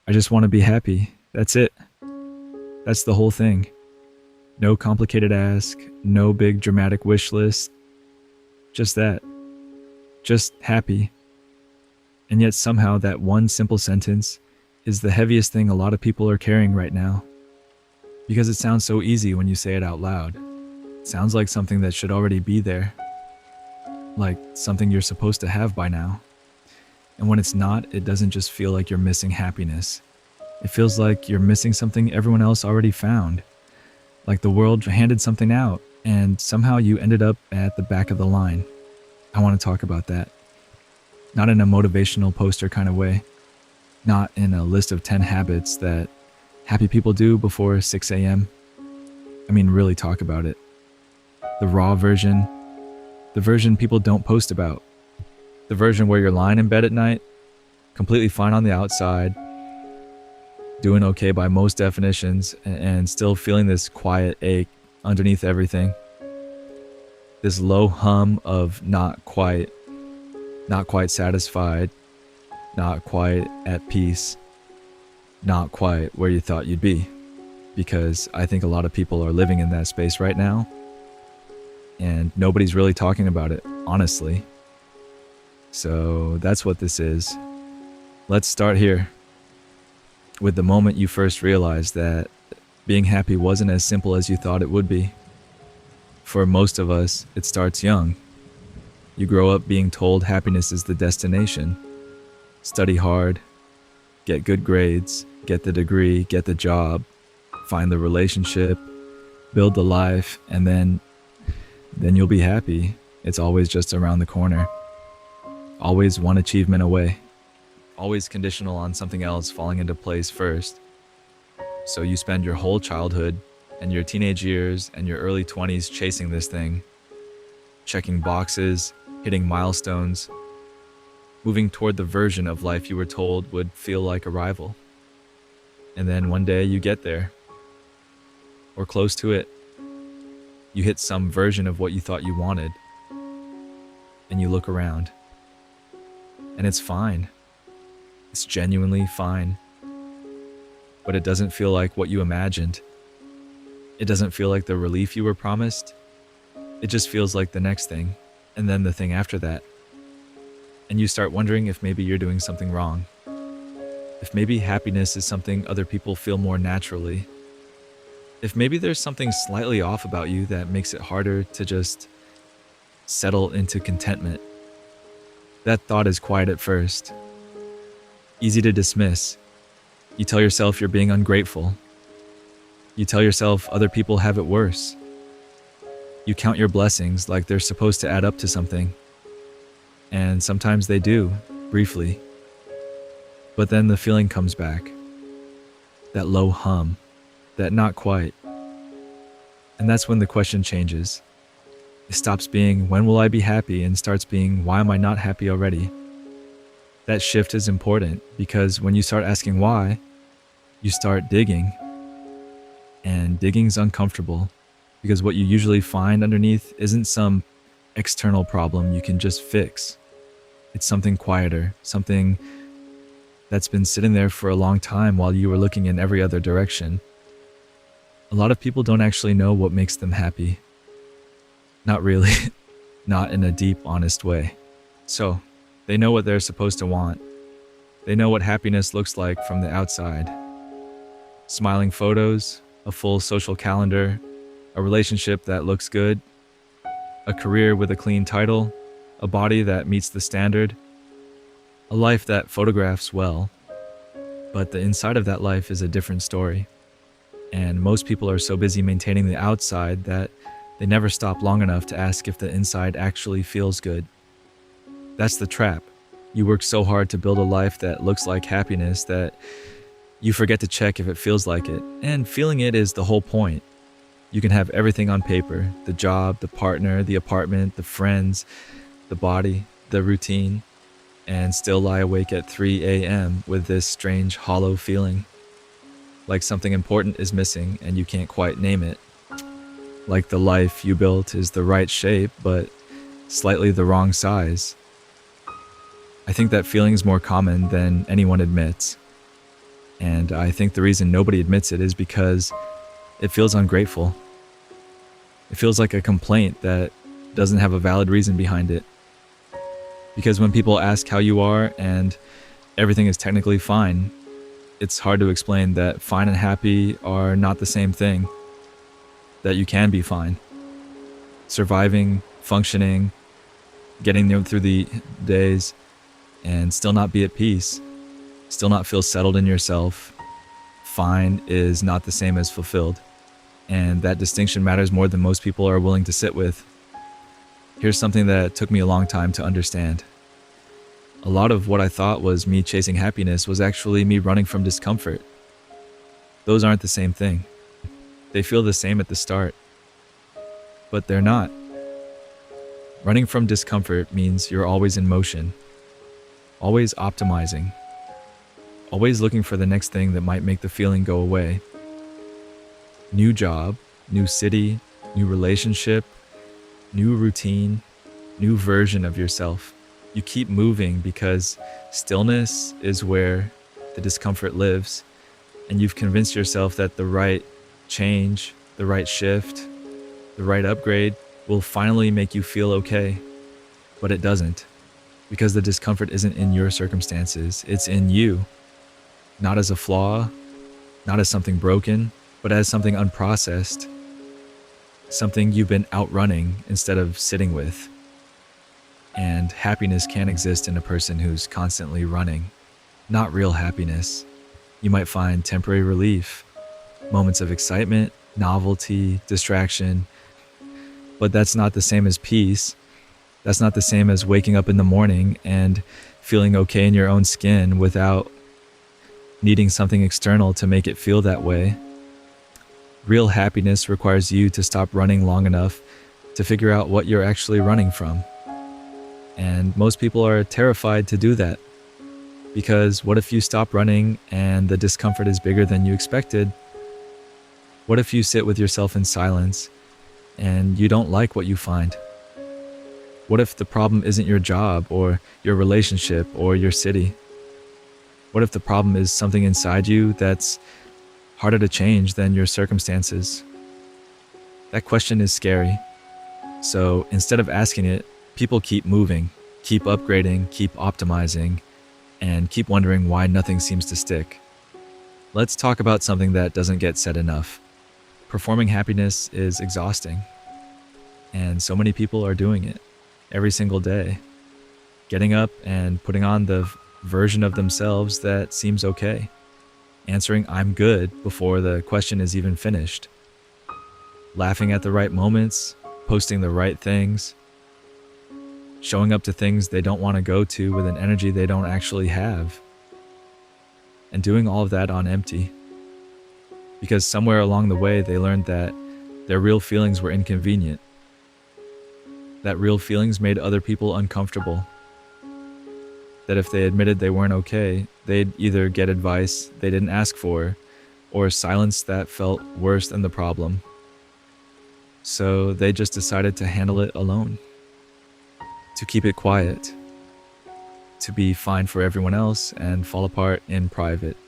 I just want to be happy. That's it. That's the whole thing. No complicated ask, no big dramatic wish list. Just that. Just happy. And yet somehow that one simple sentence is the heaviest thing a lot of people are carrying right now. Because it sounds so easy when you say it out loud. It sounds like something that should already be there. Like something you're supposed to have by now. And when it's not, it doesn't just feel like you're missing happiness. It feels like you're missing something everyone else already found. Like the world handed something out, and somehow you ended up at the back of the line. I want to talk about that. Not in a motivational poster kind of way. Not in a list of 10 habits that happy people do before 6 a.m. I mean, really talk about it. The raw version. The version people don't post about. The version where you're lying in bed at night, completely fine on the outside, doing okay by most definitions, and still feeling this quiet ache underneath everything. This low hum of not quite satisfied, not quite at peace, not quite where you thought you'd be. Because I think a lot of people are living in that space right now, and nobody's really talking about it, honestly. So that's what this is. Let's start here. With the moment you first realized that being happy wasn't as simple as you thought it would be. For most of us, it starts young. You grow up being told happiness is the destination. Study hard, get good grades, get the degree, get the job, find the relationship, build the life, and then you'll be happy. It's always just around the corner. Always one achievement away. Always conditional on something else falling into place first. So you spend your whole childhood and your teenage years and your early 20s chasing this thing. Checking boxes, hitting milestones, moving toward the version of life you were told would feel like a rival. And then one day you get there. Or close to it. You hit some version of what you thought you wanted. And you look around. And it's fine. It's genuinely fine. But it doesn't feel like what you imagined. It doesn't feel like the relief you were promised. It just feels like the next thing, and then the thing after that. And you start wondering if maybe you're doing something wrong. If maybe happiness is something other people feel more naturally. If maybe there's something slightly off about you that makes it harder to just settle into contentment. That thought is quiet at first. Easy to dismiss. You tell yourself you're being ungrateful. You tell yourself other people have it worse. You count your blessings like they're supposed to add up to something. And sometimes they do, briefly. But then the feeling comes back. That low hum. That not quite. And that's when the question changes. It stops being, when will I be happy, and starts being, why am I not happy already? That shift is important because when you start asking why, you start digging. And digging's uncomfortable because what you usually find underneath isn't some external problem you can just fix. It's something quieter, something that's been sitting there for a long time while you were looking in every other direction. A lot of people don't actually know what makes them happy. Not really. Not in a deep, honest way. So, they know what they're supposed to want. They know what happiness looks like from the outside. Smiling photos, a full social calendar, a relationship that looks good, a career with a clean title, a body that meets the standard, a life that photographs well. But the inside of that life is a different story. And most people are so busy maintaining the outside that they never stop long enough to ask if the inside actually feels good. That's the trap. You work so hard to build a life that looks like happiness that you forget to check if it feels like it. And feeling it is the whole point. You can have everything on paper, the job, the partner, the apartment, the friends, the body, the routine, and still lie awake at 3 a.m. with this strange hollow feeling. Like something important is missing and you can't quite name it. Like the life you built is the right shape, but slightly the wrong size. I think that feeling is more common than anyone admits. And I think the reason nobody admits it is because it feels ungrateful. It feels like a complaint that doesn't have a valid reason behind it. Because when people ask how you are and everything is technically fine, it's hard to explain that fine and happy are not the same thing. That you can be fine. Surviving, functioning, getting through the days, and still not be at peace, still not feel settled in yourself. Fine is not the same as fulfilled. And that distinction matters more than most people are willing to sit with. Here's something that took me a long time to understand. A lot of what I thought was me chasing happiness was actually me running from discomfort. Those aren't the same thing. They feel the same at the start, but they're not. Running from discomfort means you're always in motion, always optimizing, always looking for the next thing that might make the feeling go away. New job, new city, new relationship, new routine, new version of yourself. You keep moving because stillness is where the discomfort lives, and you've convinced yourself that the right change, the right shift, the right upgrade will finally make you feel okay. But it doesn't, because the discomfort isn't in your circumstances, it's in you. Not as a flaw, not as something broken, but as something unprocessed, something you've been outrunning instead of sitting with. And happiness can't exist in a person who's constantly running. Not real happiness. You might find temporary relief, moments of excitement, novelty, distraction, but that's not the same as peace. That's not the same as waking up in the morning and feeling okay in your own skin without needing something external to make it feel that way. Real happiness requires you to stop running long enough to figure out what you're actually running from. And most people are terrified to do that. Because what if you stop running and the discomfort is bigger than you expected? What if you sit with yourself in silence and you don't like what you find? What if the problem isn't your job or your relationship or your city? What if the problem is something inside you that's harder to change than your circumstances? That question is scary. So instead of asking it, people keep moving, keep upgrading, keep optimizing, and keep wondering why nothing seems to stick. Let's talk about something that doesn't get said enough. Performing happiness is exhausting, and so many people are doing it every single day, getting up and putting on the version of themselves that seems okay, answering "I'm good" before the question is even finished, laughing at the right moments, posting the right things, showing up to things they don't want to go to with an energy they don't actually have, and doing all of that on empty. Because somewhere along the way they learned that their real feelings were inconvenient, that real feelings made other people uncomfortable, that if they admitted they weren't okay, they'd either get advice they didn't ask for, or silence that felt worse than the problem. So they just decided to handle it alone, to keep it quiet, to be fine for everyone else and fall apart in private.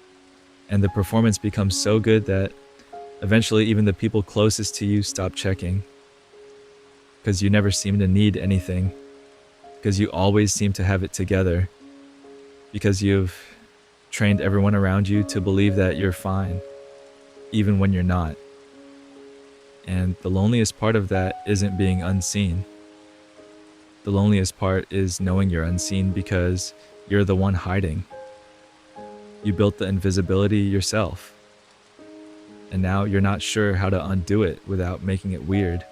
And the performance becomes so good that eventually even the people closest to you stop checking, because you never seem to need anything, because you always seem to have it together, because you've trained everyone around you to believe that you're fine, even when you're not. And the loneliest part of that isn't being unseen. The loneliest part is knowing you're unseen because you're the one hiding. You built the invisibility yourself, and now you're not sure how to undo it without making it weird,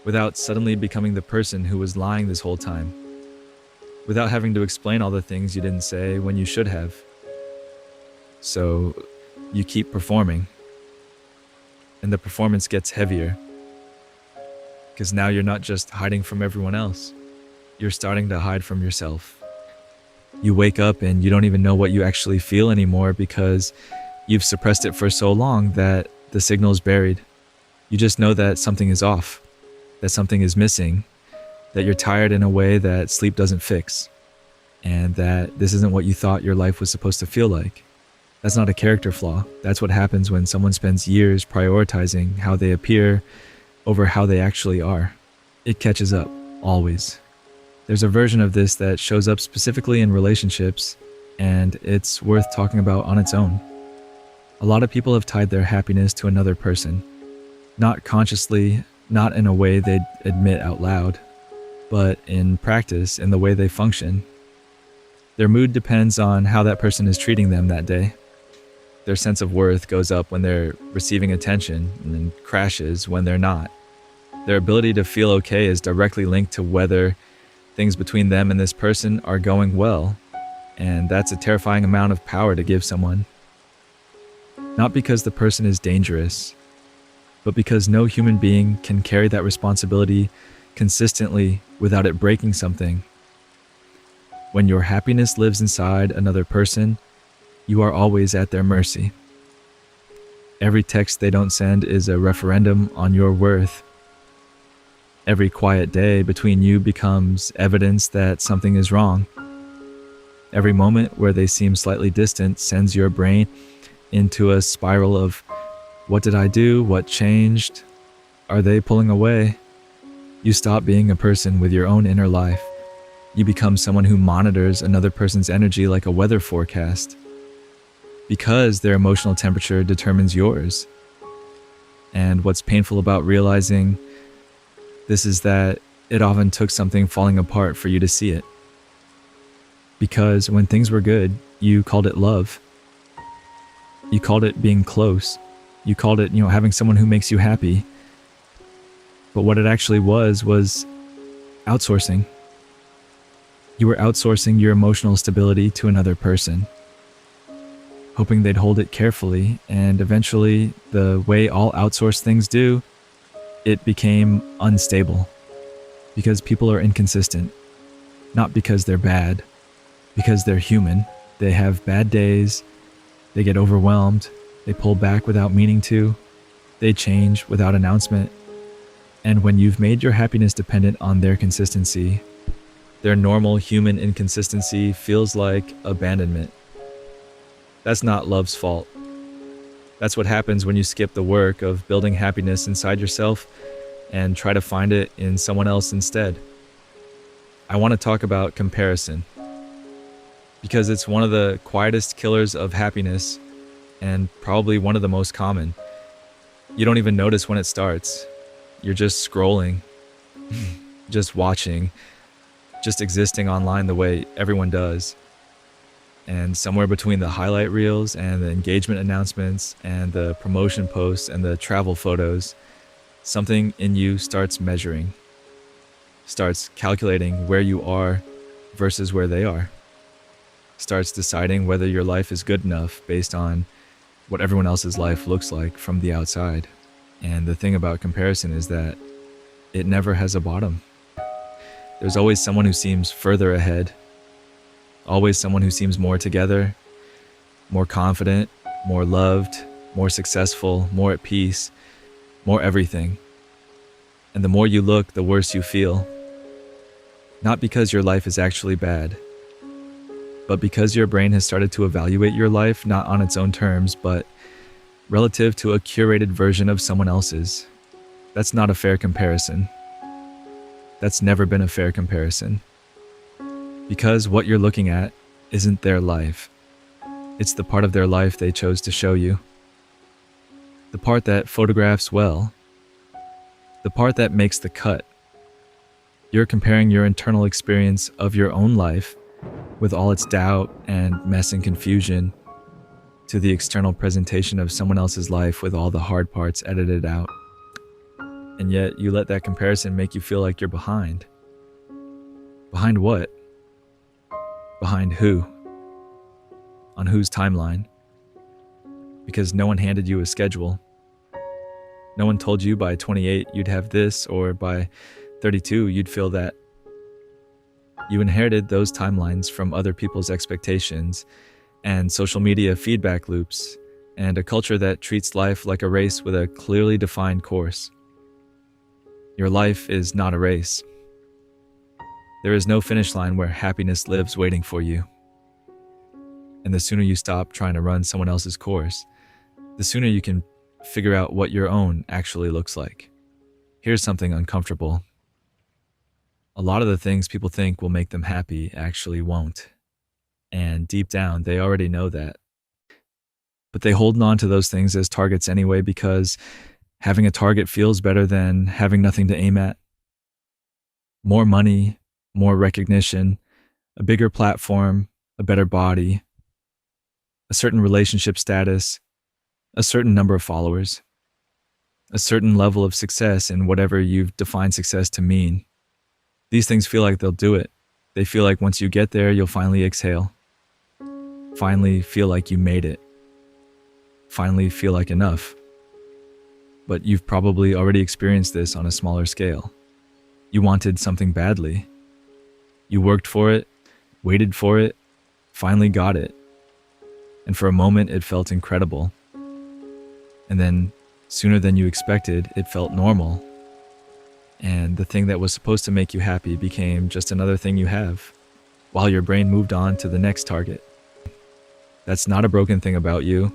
without suddenly becoming the person who was lying this whole time, without having to explain all the things you didn't say when you should have. So you keep performing, and the performance gets heavier, because now you're not just hiding from everyone else, you're starting to hide from yourself. You wake up and you don't even know what you actually feel anymore because you've suppressed it for so long that the signal's buried. You just know that something is off, that something is missing, that you're tired in a way that sleep doesn't fix, and that this isn't what you thought your life was supposed to feel like. That's not a character flaw. That's what happens when someone spends years prioritizing how they appear over how they actually are. It catches up, always. There's a version of this that shows up specifically in relationships, and it's worth talking about on its own. A lot of people have tied their happiness to another person. Not consciously, not in a way they'd admit out loud, but in practice, in the way they function. Their mood depends on how that person is treating them that day. Their sense of worth goes up when they're receiving attention and then crashes when they're not. Their ability to feel okay is directly linked to whether things between them and this person are going well, and that's a terrifying amount of power to give someone. Not because the person is dangerous, but because no human being can carry that responsibility consistently without it breaking something. When your happiness lives inside another person, you are always at their mercy. Every text they don't send is a referendum on your worth. Every quiet day between you becomes evidence that something is wrong. Every moment where they seem slightly distant sends your brain into a spiral of, what did I do? What changed? Are they pulling away? You stop being a person with your own inner life. You become someone who monitors another person's energy like a weather forecast, because their emotional temperature determines yours. And what's painful about realizing this is that it often took something falling apart for you to see it. Because when things were good, you called it love. You called it being close. You called it, having someone who makes you happy. But what it actually was outsourcing. You were outsourcing your emotional stability to another person, hoping they'd hold it carefully, and eventually, the way all outsourced things do, it became unstable. Because people are inconsistent. Not because they're bad, because they're human. They have bad days, they get overwhelmed, they pull back without meaning to, they change without announcement. And when you've made your happiness dependent on their consistency, their normal human inconsistency feels like abandonment. That's not love's fault. That's what happens when you skip the work of building happiness inside yourself and try to find it in someone else instead. I want to talk about comparison, because it's one of the quietest killers of happiness and probably one of the most common. You don't even notice when it starts. You're just scrolling, just watching, just existing online the way everyone does. And somewhere between the highlight reels and the engagement announcements and the promotion posts and the travel photos, something in you starts measuring, starts calculating where you are versus where they are, starts deciding whether your life is good enough based on what everyone else's life looks like from the outside. And the thing about comparison is that it never has a bottom. There's always someone who seems further ahead, always someone who seems more together, more confident, more loved, more successful, more at peace, more everything. And the more you look, the worse you feel. Not because your life is actually bad, but because your brain has started to evaluate your life not on its own terms, but relative to a curated version of someone else's. That's not a fair comparison. That's never been a fair comparison. Because what you're looking at isn't their life. It's the part of their life they chose to show you. The part that photographs well. The part that makes the cut. You're comparing your internal experience of your own life with all its doubt and mess and confusion to the external presentation of someone else's life with all the hard parts edited out. And yet you let that comparison make you feel like you're behind. Behind what? Behind who? On whose timeline? Because no one handed you a schedule. No one told you by 28 you'd have this, or by 32 you'd feel that. You inherited those timelines from other people's expectations and social media feedback loops and a culture that treats life like a race with a clearly defined course. Your life is not a race. There is no finish line where happiness lives waiting for you. And the sooner you stop trying to run someone else's course, the sooner you can figure out what your own actually looks like. Here's something uncomfortable. A lot of the things people think will make them happy actually won't. And deep down, they already know that. But they hold on to those things as targets anyway because having a target feels better than having nothing to aim at. More money, more recognition, a bigger platform, a better body, a certain relationship status, a certain number of followers, a certain level of success in whatever you've defined success to mean. These things feel like they'll do it. They feel like once you get there, you'll finally exhale. Finally feel like you made it. Finally feel like enough. But you've probably already experienced this on a smaller scale. You wanted something badly. You worked for it, waited for it, finally got it. And for a moment, it felt incredible. And then, sooner than you expected, it felt normal. And the thing that was supposed to make you happy became just another thing you have, while your brain moved on to the next target. That's not a broken thing about you.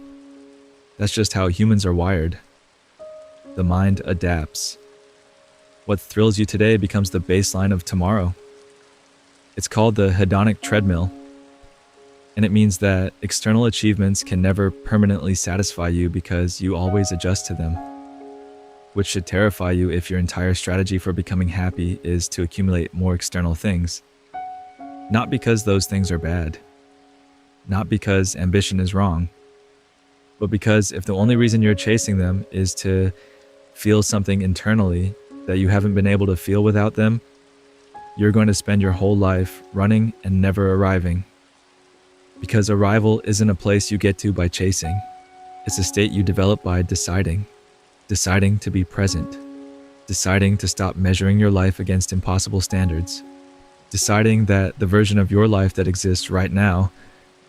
That's just how humans are wired. The mind adapts. What thrills you today becomes the baseline of tomorrow. It's called the hedonic treadmill. And it means that external achievements can never permanently satisfy you because you always adjust to them, which should terrify you if your entire strategy for becoming happy is to accumulate more external things. Not because those things are bad, not because ambition is wrong, but because if the only reason you're chasing them is to feel something internally that you haven't been able to feel without them, you're going to spend your whole life running and never arriving. Because arrival isn't a place you get to by chasing. It's a state you develop by deciding to be present, deciding to stop measuring your life against impossible standards, deciding that the version of your life that exists right now,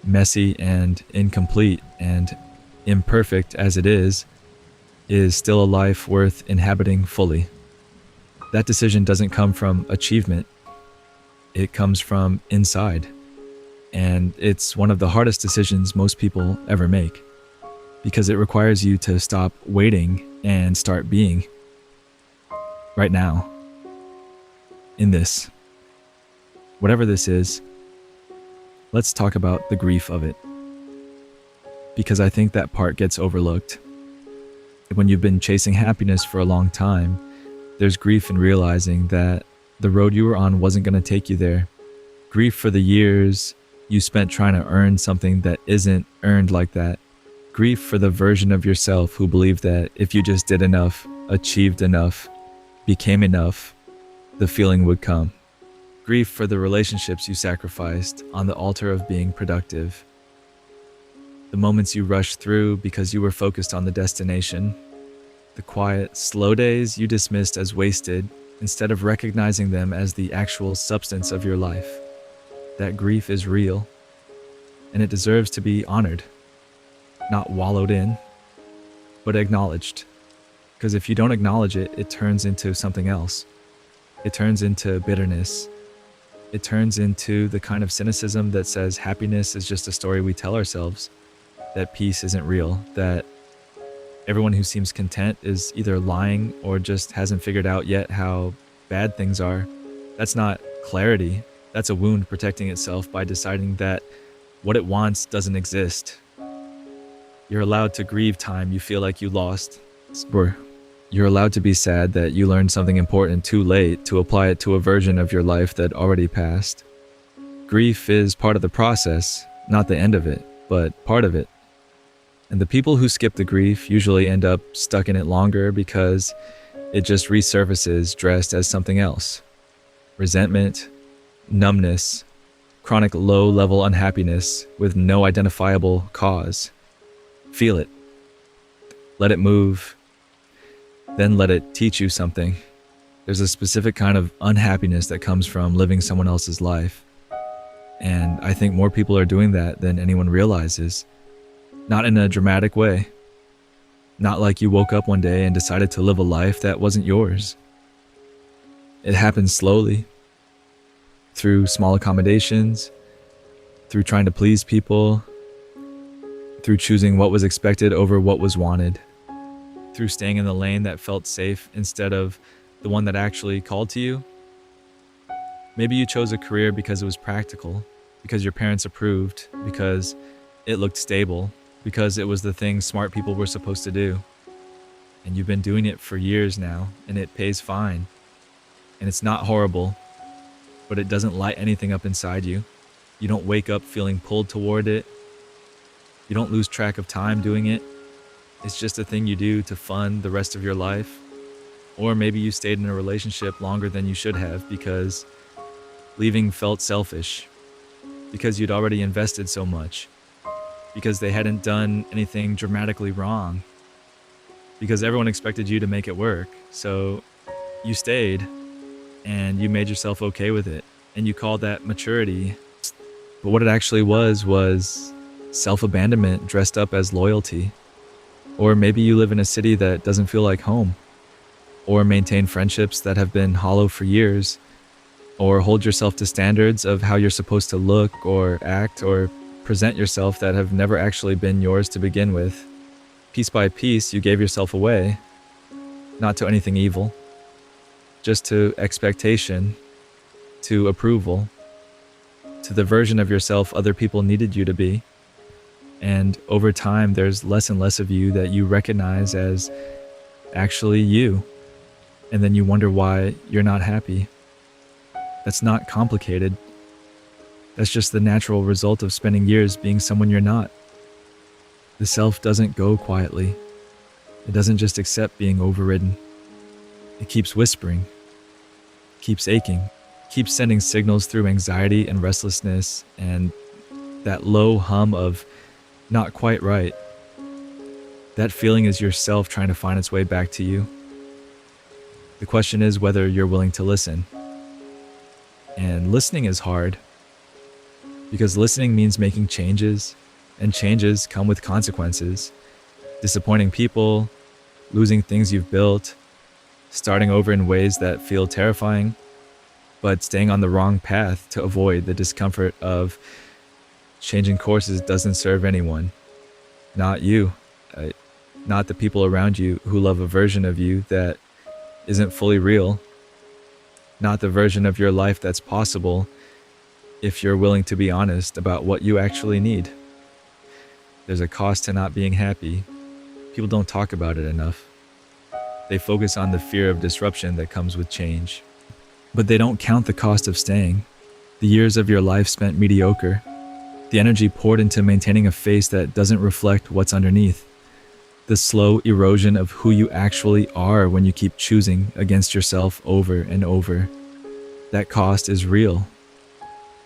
messy and incomplete and imperfect as it is still a life worth inhabiting fully. That decision doesn't come from achievement. It comes from inside. And it's one of the hardest decisions most people ever make, because it requires you to stop waiting and start being. Right now. In this. Whatever this is, let's talk about the grief of it. Because I think that part gets overlooked. When you've been chasing happiness for a long time, there's grief in realizing that the road you were on wasn't going to take you there. Grief for the years you spent trying to earn something that isn't earned like that. Grief for the version of yourself who believed that if you just did enough, achieved enough, became enough, the feeling would come. Grief for the relationships you sacrificed on the altar of being productive. The moments you rushed through because you were focused on the destination. The quiet, slow days you dismissed as wasted instead of recognizing them as the actual substance of your life. That grief is real, and it deserves to be honored, not wallowed in, but acknowledged. Because if you don't acknowledge it, it turns into something else. It turns into bitterness. It turns into the kind of cynicism that says happiness is just a story we tell ourselves, that peace isn't real, that everyone who seems content is either lying or just hasn't figured out yet how bad things are. That's not clarity. That's a wound protecting itself by deciding that what it wants doesn't exist. You're allowed to grieve time you feel like you lost. You're allowed to be sad that you learned something important too late to apply it to a version of your life that already passed. Grief is part of the process, not the end of it, but part of it. And the people who skip the grief usually end up stuck in it longer because it just resurfaces dressed as something else. Resentment, numbness, chronic low-level unhappiness with no identifiable cause. Feel it. Let it move. Then let it teach you something. There's a specific kind of unhappiness that comes from living someone else's life. And I think more people are doing that than anyone realizes. Not in a dramatic way. Not like you woke up one day and decided to live a life that wasn't yours. It happens slowly. Through small accommodations, through trying to please people, through choosing what was expected over what was wanted, through staying in the lane that felt safe instead of the one that actually called to you. Maybe you chose a career because it was practical, because your parents approved, because it looked stable, because it was the thing smart people were supposed to do. And you've been doing it for years now, and it pays fine. And it's not horrible, but it doesn't light anything up inside you. You don't wake up feeling pulled toward it. You don't lose track of time doing it. It's just a thing you do to fund the rest of your life. Or maybe you stayed in a relationship longer than you should have because leaving felt selfish, because you'd already invested so much, because they hadn't done anything dramatically wrong, because everyone expected you to make it work. So you stayed and you made yourself okay with it, and you called that maturity. But what it actually was self-abandonment dressed up as loyalty. Or maybe you live in a city that doesn't feel like home, or maintain friendships that have been hollow for years, or hold yourself to standards of how you're supposed to look or act or present yourself that have never actually been yours to begin with. Piece by piece, you gave yourself away, not to anything evil, just to expectation, to approval, to the version of yourself other people needed you to be. And over time, there's less and less of you that you recognize as actually you. And then you wonder why you're not happy. That's not complicated. That's just the natural result of spending years being someone you're not. The self doesn't go quietly. It doesn't just accept being overridden. It keeps whispering, keeps aching, keeps sending signals through anxiety and restlessness and that low hum of not quite right. That feeling is yourself trying to find its way back to you. The question is whether you're willing to listen. And listening is hard, because listening means making changes, and changes come with consequences. Disappointing people, losing things you've built, starting over in ways that feel terrifying, but staying on the wrong path to avoid the discomfort of changing courses doesn't serve anyone. Not you, not the people around you who love a version of you that isn't fully real. Not the version of your life that's possible if you're willing to be honest about what you actually need. There's a cost to not being happy. People don't talk about it enough. They focus on the fear of disruption that comes with change. But they don't count the cost of staying. The years of your life spent mediocre. The energy poured into maintaining a face that doesn't reflect what's underneath. The slow erosion of who you actually are when you keep choosing against yourself over and over. That cost is real,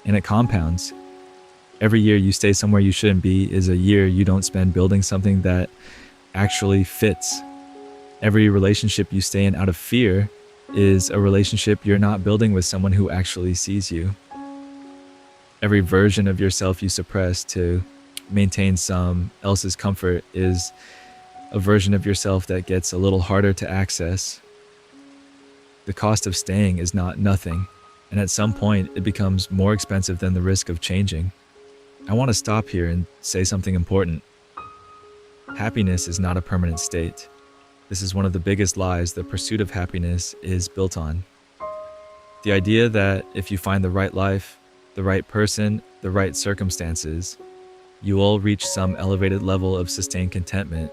and it compounds. Every year you stay somewhere you shouldn't be is a year you don't spend building something that actually fits. Every relationship you stay in out of fear is a relationship you're not building with someone who actually sees you. Every version of yourself you suppress to maintain some else's comfort is a version of yourself that gets a little harder to access. The cost of staying is not nothing, and at some point it becomes more expensive than the risk of changing. I want to stop here and say something important. Happiness is not a permanent state. This is one of the biggest lies the pursuit of happiness is built on. The idea that if you find the right life, the right person, the right circumstances, you will reach some elevated level of sustained contentment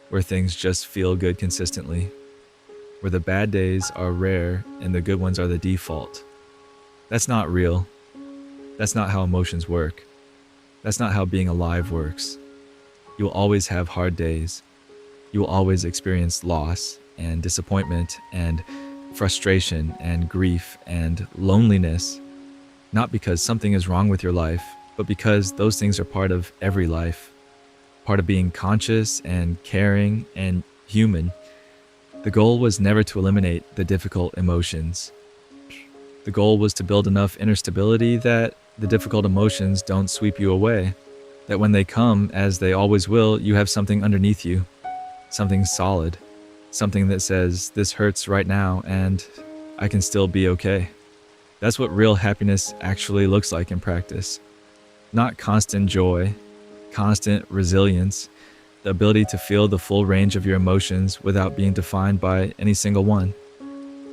where things just feel good consistently, where the bad days are rare and the good ones are the default. That's not real. That's not how emotions work. That's not how being alive works. You will always have hard days. You will always experience loss and disappointment and frustration and grief and loneliness, not because something is wrong with your life, but because those things are part of every life. Part of being conscious and caring and human. The goal was never to eliminate the difficult emotions. The goal was to build enough inner stability that the difficult emotions don't sweep you away. That when they come, as they always will, you have something underneath you. Something solid. Something that says, this hurts right now and I can still be okay. That's what real happiness actually looks like in practice. Not constant joy, constant resilience, the ability to feel the full range of your emotions without being defined by any single one,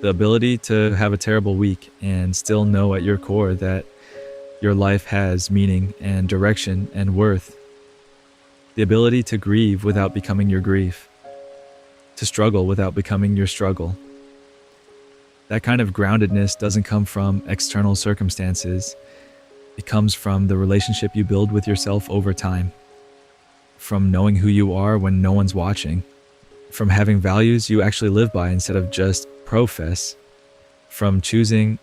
the ability to have a terrible week and still know at your core that your life has meaning and direction and worth, the ability to grieve without becoming your grief, to struggle without becoming your struggle. That kind of groundedness doesn't come from external circumstances. It comes from the relationship you build with yourself over time, from knowing who you are when no one's watching, from having values you actually live by instead of just profess, from choosing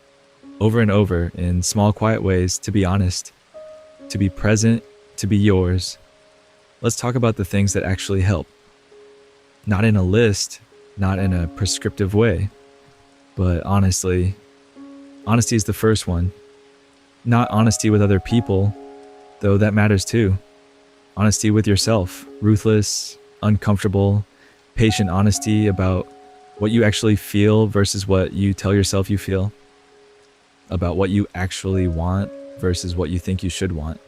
over and over in small, quiet ways to be honest, to be present, to be yours. Let's talk about the things that actually help. Not in a list, not in a prescriptive way, but honestly, honesty is the first one. Not honesty with other people, though that matters too. Honesty with yourself, ruthless, uncomfortable, patient honesty about what you actually feel versus what you tell yourself you feel, about what you actually want versus what you think you should want,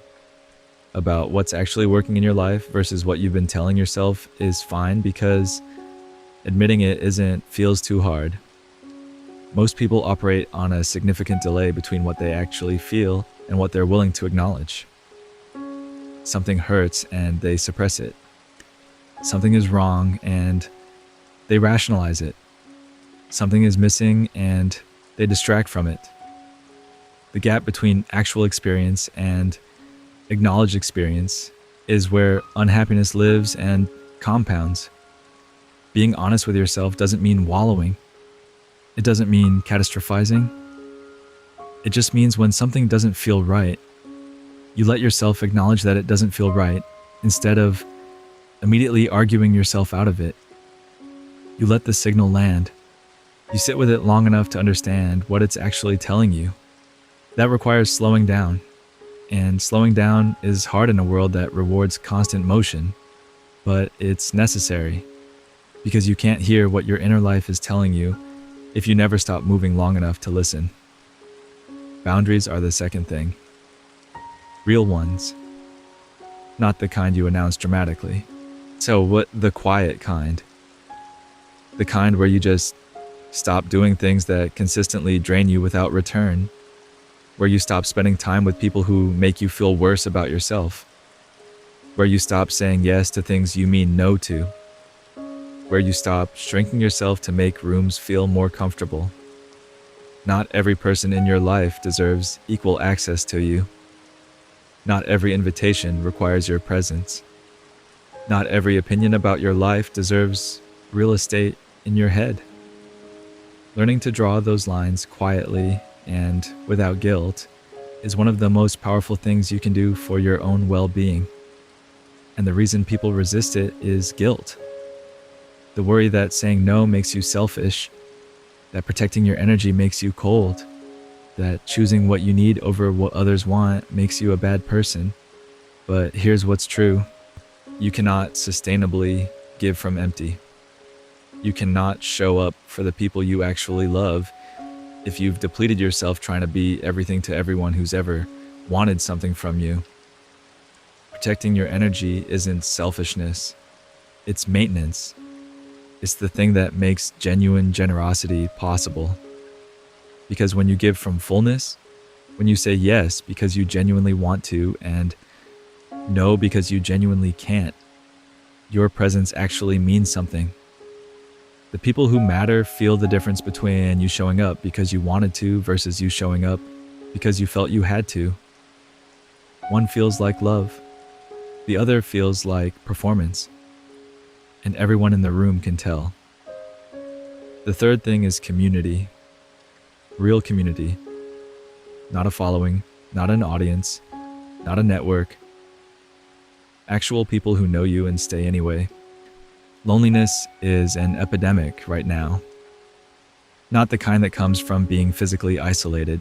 about what's actually working in your life versus what you've been telling yourself is fine because admitting it feels too hard. Most people operate on a significant delay between what they actually feel and what they're willing to acknowledge. Something hurts and they suppress it. Something is wrong and they rationalize it. Something is missing and they distract from it. The gap between actual experience and acknowledged experience is where unhappiness lives and compounds. Being honest with yourself doesn't mean wallowing. It doesn't mean catastrophizing. It just means when something doesn't feel right, you let yourself acknowledge that it doesn't feel right instead of immediately arguing yourself out of it. You let the signal land. You sit with it long enough to understand what it's actually telling you. That requires slowing down. And slowing down is hard in a world that rewards constant motion, but it's necessary because you can't hear what your inner life is telling you if you never stop moving long enough to listen. Boundaries are the second thing. Real ones. Not the kind you announce dramatically. So what the quiet kind? The kind where you just stop doing things that consistently drain you without return. Where you stop spending time with people who make you feel worse about yourself. Where you stop saying yes to things you mean no to. Where you stop shrinking yourself to make rooms feel more comfortable. Not every person in your life deserves equal access to you. Not every invitation requires your presence. Not every opinion about your life deserves real estate in your head. Learning to draw those lines quietly and without guilt is one of the most powerful things you can do for your own well-being. And the reason people resist it is guilt. The worry that saying no makes you selfish, that protecting your energy makes you cold, that choosing what you need over what others want makes you a bad person. But here's what's true. You cannot sustainably give from empty. You cannot show up for the people you actually love if you've depleted yourself trying to be everything to everyone who's ever wanted something from you. Protecting your energy isn't selfishness, it's maintenance. It's the thing that makes genuine generosity possible. Because when you give from fullness, when you say yes because you genuinely want to and no because you genuinely can't, your presence actually means something. The people who matter feel the difference between you showing up because you wanted to versus you showing up because you felt you had to. One feels like love. The other feels like performance. And everyone in the room can tell. The third thing is community. Real community. Not a following, not an audience, not a network. Actual people who know you and stay anyway. Loneliness is an epidemic right now. Not the kind that comes from being physically isolated.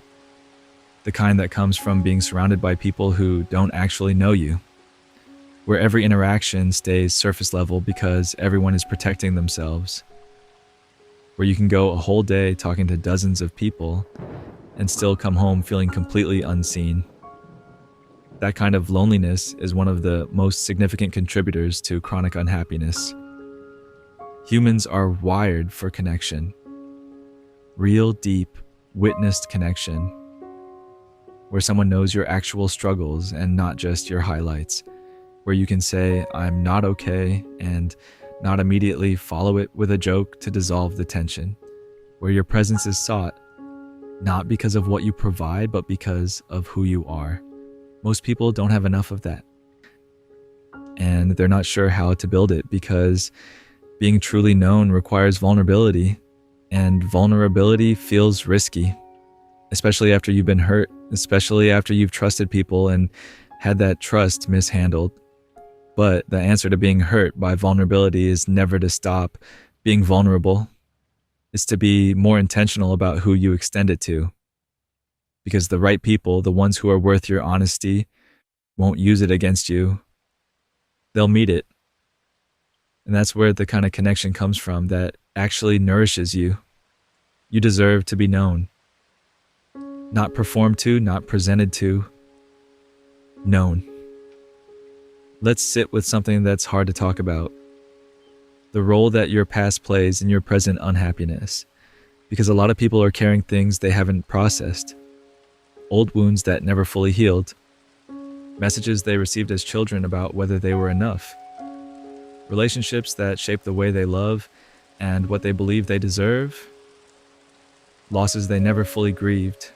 The kind that comes from being surrounded by people who don't actually know you. Where every interaction stays surface level because everyone is protecting themselves. Where you can go a whole day talking to dozens of people and still come home feeling completely unseen. That kind of loneliness is one of the most significant contributors to chronic unhappiness. Humans are wired for connection. Real, deep, witnessed connection, where someone knows your actual struggles and not just your highlights, where you can say, "I'm not okay," and not immediately follow it with a joke to dissolve the tension, where your presence is sought, not because of what you provide, but because of who you are. Most people don't have enough of that, and they're not sure how to build it because being truly known requires vulnerability, and vulnerability feels risky, especially after you've been hurt, especially after you've trusted people and had that trust mishandled. But the answer to being hurt by vulnerability is never to stop being vulnerable. It's to be more intentional about who you extend it to. Because the right people, the ones who are worth your honesty, won't use it against you. They'll meet it. And that's where the kind of connection comes from that actually nourishes you. You deserve to be known. Not performed to, not presented to. Known. Let's sit with something that's hard to talk about. The role that your past plays in your present unhappiness. Because a lot of people are carrying things they haven't processed. Old wounds that never fully healed. Messages they received as children about whether they were enough. Relationships that shape the way they love and what they believe they deserve. Losses they never fully grieved.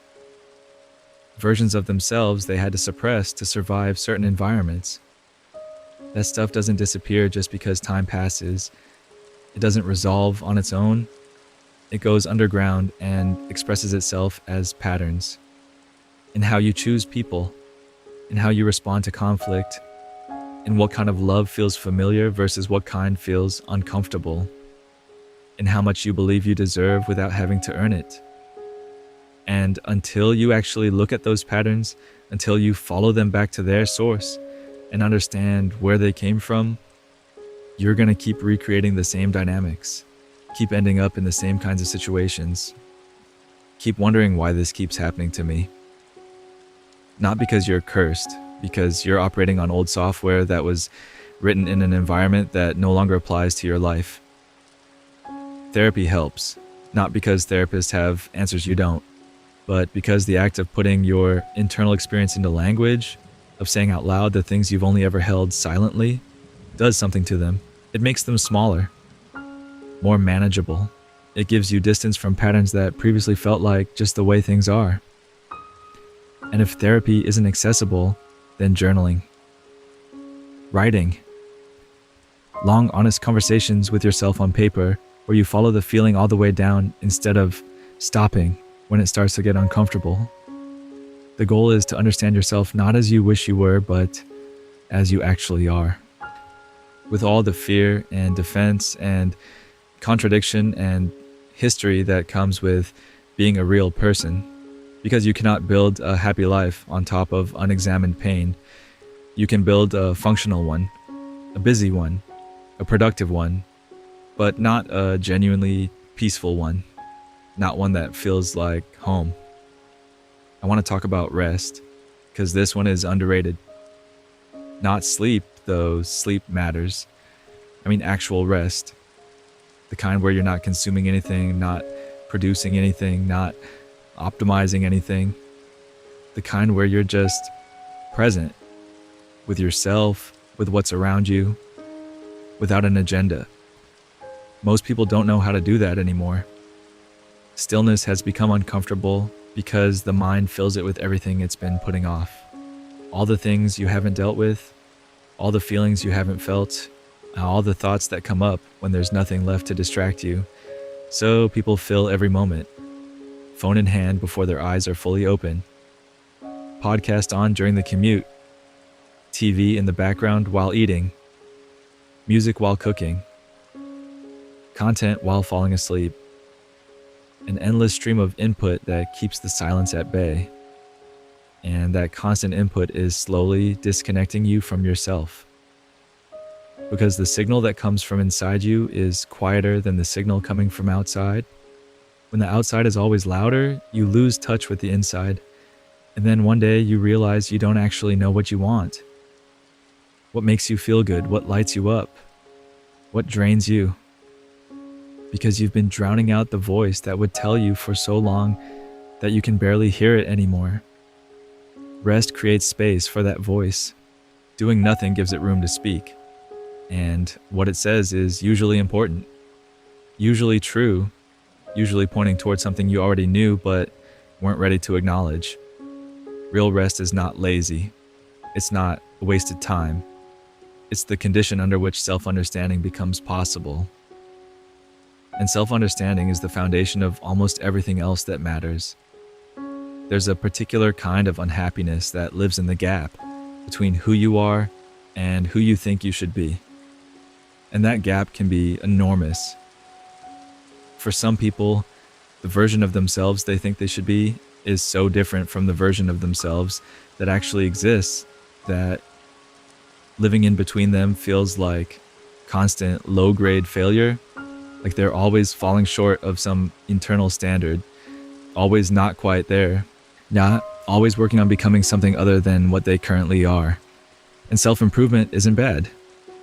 Versions of themselves they had to suppress to survive certain environments. That stuff doesn't disappear just because time passes. It doesn't resolve on its own. It goes underground and expresses itself as patterns. In how you choose people, in how you respond to conflict, in what kind of love feels familiar versus what kind feels uncomfortable, in how much you believe you deserve without having to earn it. And until you actually look at those patterns, until you follow them back to their source and understand where they came from, you're going to keep recreating the same dynamics, keep ending up in the same kinds of situations, keep wondering why this keeps happening to me. Not because you're cursed, because you're operating on old software that was written in an environment that no longer applies to your life. Therapy helps, not because therapists have answers you don't, but because the act of putting your internal experience into language, of saying out loud the things you've only ever held silently, does something to them. It makes them smaller, more manageable. It gives you distance from patterns that previously felt like just the way things are. And if therapy isn't accessible, then journaling. Writing. Long, honest conversations with yourself on paper where you follow the feeling all the way down instead of stopping when it starts to get uncomfortable. The goal is to understand yourself not as you wish you were, but as you actually are. With all the fear and defense and contradiction and history that comes with being a real person. Because you cannot build a happy life on top of unexamined pain. You can build a functional one, a busy one, a productive one, but not a genuinely peaceful one, not one that feels like home. I want to talk about rest, because this one is underrated. Not sleep, though sleep matters. I mean actual rest. The kind where you're not consuming anything, not producing anything, not optimizing anything. The kind where you're just present with yourself, with what's around you, without an agenda. Most people don't know how to do that anymore. Stillness has become uncomfortable because the mind fills it with everything it's been putting off. All the things you haven't dealt with, all the feelings you haven't felt, all the thoughts that come up when there's nothing left to distract you. So people fill every moment. Phone in hand before their eyes are fully open. Podcast on during the commute. TV in the background while eating. Music while cooking. Content while falling asleep. An endless stream of input that keeps the silence at bay. And that constant input is slowly disconnecting you from yourself. Because the signal that comes from inside you is quieter than the signal coming from outside. When the outside is always louder, you lose touch with the inside. And then one day you realize you don't actually know what you want. What makes you feel good? What lights you up? What drains you? Because you've been drowning out the voice that would tell you for so long that you can barely hear it anymore. Rest creates space for that voice. Doing nothing gives it room to speak. And what it says is usually important, usually true, usually pointing towards something you already knew but weren't ready to acknowledge. Real rest is not lazy. It's not a wasted time. It's the condition under which self-understanding becomes possible. And self-understanding is the foundation of almost everything else that matters. There's a particular kind of unhappiness that lives in the gap between who you are and who you think you should be. And that gap can be enormous. For some people, the version of themselves they think they should be is so different from the version of themselves that actually exists that living in between them feels like constant low-grade failure, like they're always falling short of some internal standard, always not quite there, not always working on becoming something other than what they currently are. And self-improvement isn't bad.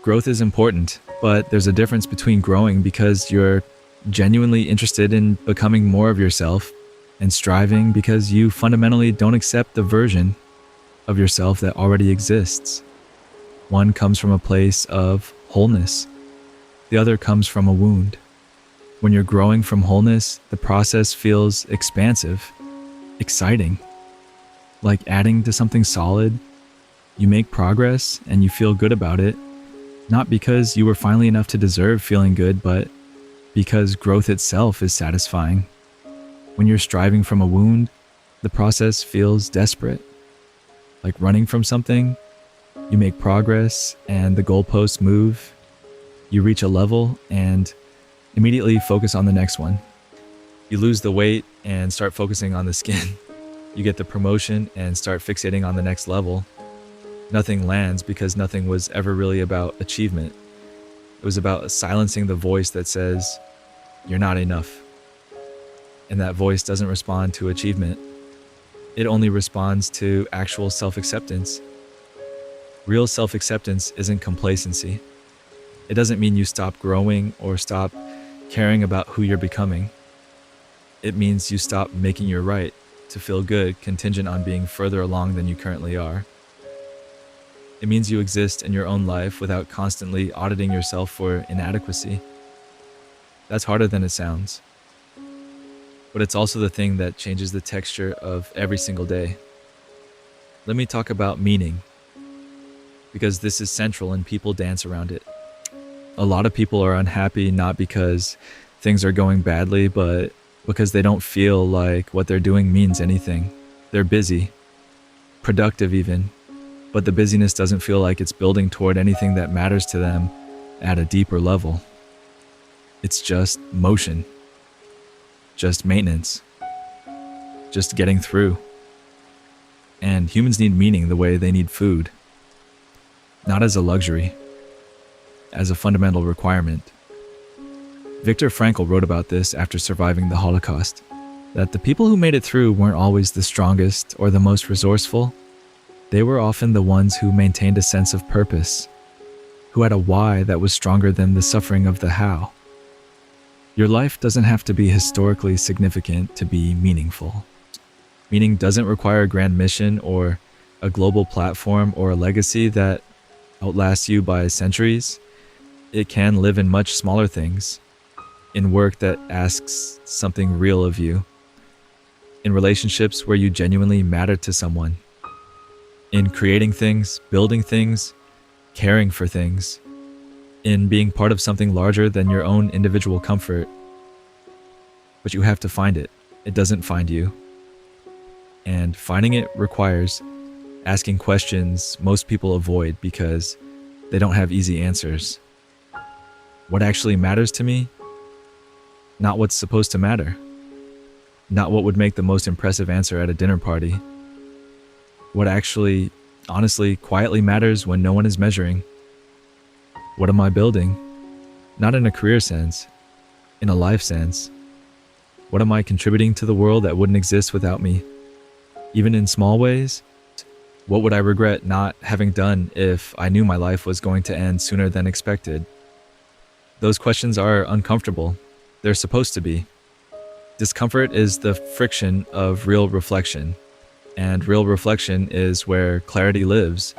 Growth is important, but there's a difference between growing because you're genuinely interested in becoming more of yourself and striving because you fundamentally don't accept the version of yourself that already exists. One comes from a place of wholeness. The other comes from a wound. When you're growing from wholeness, the process feels expansive, exciting, like adding to something solid. You make progress and you feel good about it, not because you were finally enough to deserve feeling good, but because growth itself is satisfying. When you're striving from a wound, the process feels desperate. Like running from something, you make progress and the goalposts move. You reach a level and immediately focus on the next one. You lose the weight and start focusing on the skin. You get the promotion and start fixating on the next level. Nothing lands because nothing was ever really about achievement. It was about silencing the voice that says, "You're not enough." And that voice doesn't respond to achievement. It only responds to actual self-acceptance. Real self-acceptance isn't complacency. It doesn't mean you stop growing or stop caring about who you're becoming. It means you stop making your right to feel good contingent on being further along than you currently are. It means you exist in your own life without constantly auditing yourself for inadequacy. That's harder than it sounds. But it's also the thing that changes the texture of every single day. Let me talk about meaning, because this is central and people dance around it. A lot of people are unhappy not because things are going badly, but because they don't feel like what they're doing means anything. They're busy, productive even, but the busyness doesn't feel like it's building toward anything that matters to them at a deeper level. It's just motion, just maintenance, just getting through. And humans need meaning the way they need food, not as a luxury, as a fundamental requirement. Viktor Frankl wrote about this after surviving the Holocaust, that the people who made it through weren't always the strongest or the most resourceful. They were often the ones who maintained a sense of purpose, who had a why that was stronger than the suffering of the how. Your life doesn't have to be historically significant to be meaningful. Meaning doesn't require a grand mission or a global platform or a legacy that outlasts you by centuries. It can live in much smaller things, in work that asks something real of you, in relationships where you genuinely matter to someone, in creating things, building things, caring for things, in being part of something larger than your own individual comfort. But you have to find it. It doesn't find you. And finding it requires asking questions most people avoid because they don't have easy answers. What actually matters to me? Not what's supposed to matter. Not what would make the most impressive answer at a dinner party. What actually, honestly, quietly matters when no one is measuring. What am I building? Not in a career sense, in a life sense. What am I contributing to the world that wouldn't exist without me? even in small ways. What would I regret not having done if I knew my life was going to end sooner than expected? Those questions are uncomfortable. They're supposed to be. Discomfort is the friction of real reflection, and real reflection is where clarity lives.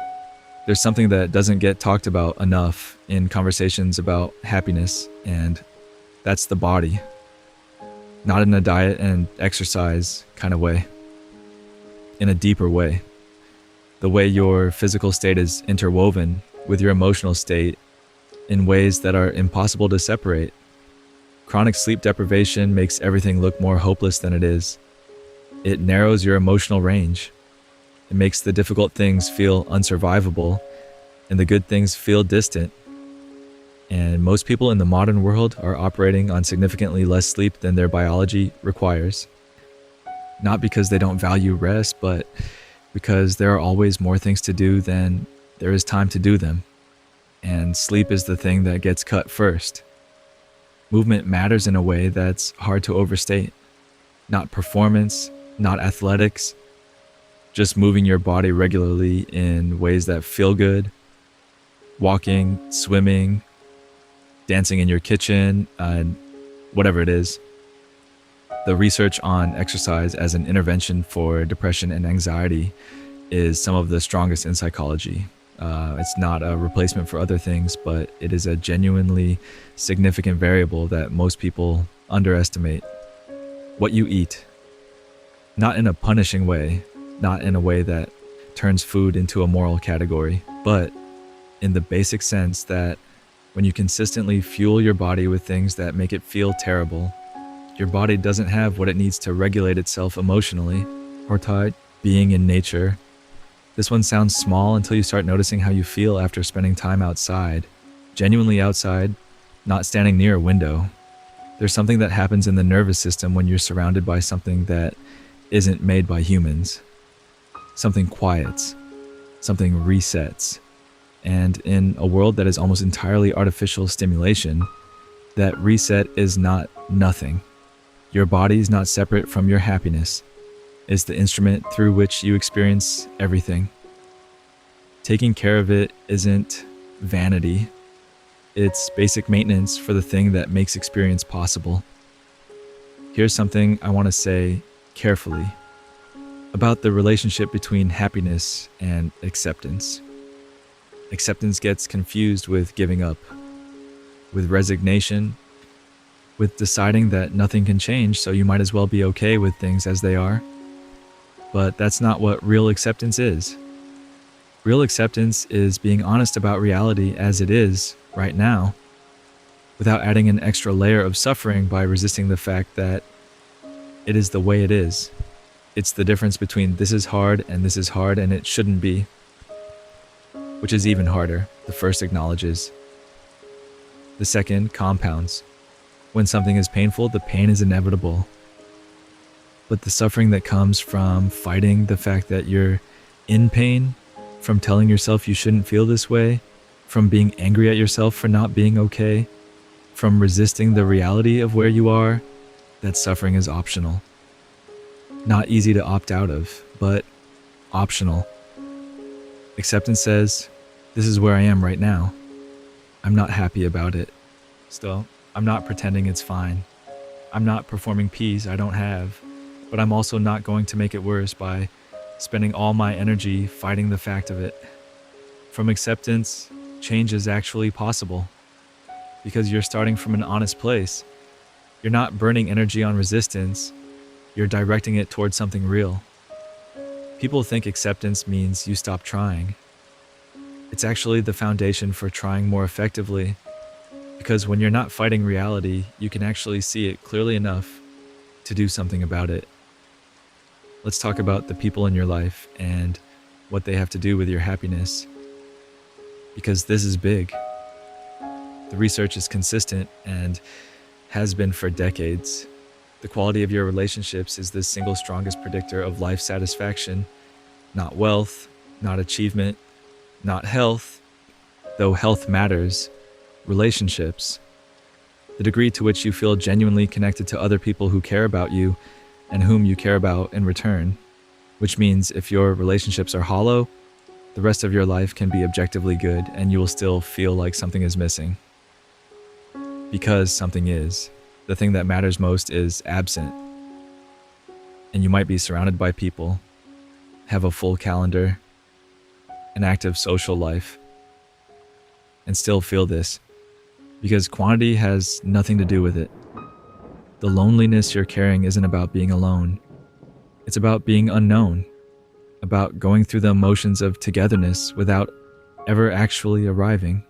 There's something that doesn't get talked about enough in conversations about happiness, and that's the body. Not in a diet and exercise kind of way, in a deeper way. The way your physical state is interwoven with your emotional state in ways that are impossible to separate. Chronic sleep deprivation makes everything look more hopeless than it is. It narrows your emotional range. It makes the difficult things feel unsurvivable and the good things feel distant. And most people in the modern world are operating on significantly less sleep than their biology requires. Not because they don't value rest, but because there are always more things to do than there is time to do them. And sleep is the thing that gets cut first. Movement matters in a way that's hard to overstate. Not performance, not athletics, just moving your body regularly in ways that feel good. Walking, swimming, dancing in your kitchen, and whatever it is. The research on exercise as an intervention for depression and anxiety is some of the strongest in psychology. It's not a replacement for other things, but it is a genuinely significant variable that most people underestimate. What you eat. Not in a punishing way, not in a way that turns food into a moral category, but in the basic sense that when you consistently fuel your body with things that make it feel terrible, your body doesn't have what it needs to regulate itself emotionally. Hortai, being in nature. This one sounds small until you start noticing how you feel after spending time outside. Genuinely outside, not standing near a window. There's something that happens in the nervous system when you're surrounded by something that isn't made by humans. Something quiets. Something resets. And in a world that is almost entirely artificial stimulation, that reset is not nothing. Your body is not separate from your happiness. It's the instrument through which you experience everything. Taking care of it isn't vanity. It's basic maintenance for the thing that makes experience possible. Here's something I want to say carefully about the relationship between happiness and acceptance. Acceptance gets confused with giving up, with resignation, with deciding that nothing can change, so you might as well be okay with things as they are. But that's not what real acceptance is. Real acceptance is being honest about reality as it is right now, without adding an extra layer of suffering by resisting the fact that it is the way it is. It's the difference between this is hard and this is hard and it shouldn't be. Which is even harder, the first acknowledges. The second compounds. When something is painful, the pain is inevitable. But the suffering that comes from fighting the fact that you're in pain, from telling yourself you shouldn't feel this way, from being angry at yourself for not being okay, from resisting the reality of where you are, that suffering is optional. Not easy to opt out of, but optional. Acceptance says, this is where I am right now. I'm not happy about it. Still, I'm not pretending it's fine. I'm not performing peace I don't have, but I'm also not going to make it worse by spending all my energy fighting the fact of it. From acceptance, change is actually possible because you're starting from an honest place. You're not burning energy on resistance, you're directing it towards something real. People think acceptance means you stop trying. It's actually the foundation for trying more effectively, because when you're not fighting reality, you can actually see it clearly enough to do something about it. Let's talk about the people in your life and what they have to do with your happiness, because this is big. The research is consistent and has been for decades. The quality of your relationships is the single strongest predictor of life satisfaction. Not wealth, not achievement, not health, though health matters, relationships. The degree to which you feel genuinely connected to other people who care about you and whom you care about in return. which means if your relationships are hollow, the rest of your life can be objectively good and you will still feel like something is missing. Because something is. The thing that matters most is absent. And you might be surrounded by people, have a full calendar, an active social life, and still feel this. Because quantity has nothing to do with it. The loneliness you're carrying isn't about being alone. It's about being unknown, about going through the motions of togetherness without ever actually arriving.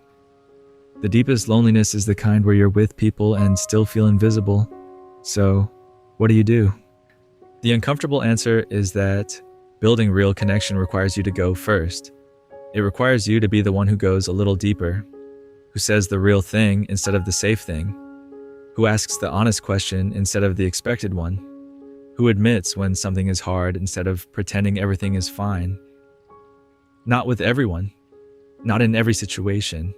The deepest loneliness is the kind where you're with people and still feel invisible. So, what do? The uncomfortable answer is that building real connection requires you to go first. It requires you to be the one who goes a little deeper, who says the real thing instead of the safe thing, who asks the honest question instead of the expected one, who admits when something is hard instead of pretending everything is fine. Not with everyone, not in every situation,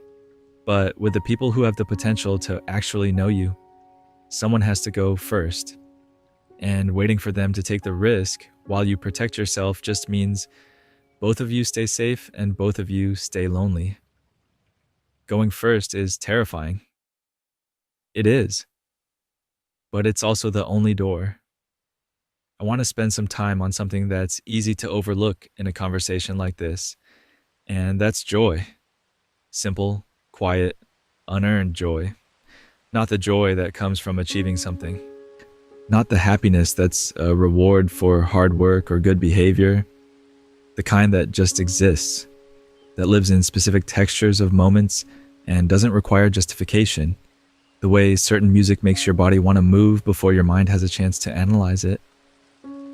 but with the people who have the potential to actually know you. Someone has to go first, and waiting for them to take the risk while you protect yourself just means both of you stay safe and both of you stay lonely. Going first is terrifying. It is. But it's also the only door. I want to spend some time on something that's easy to overlook in a conversation like this, and that's joy. Simple, quiet, unearned joy. Not the joy that comes from achieving something. Not the happiness that's a reward for hard work or good behavior. The kind that just exists, that lives in specific textures of moments and doesn't require justification. The way certain music makes your body want to move before your mind has a chance to analyze it.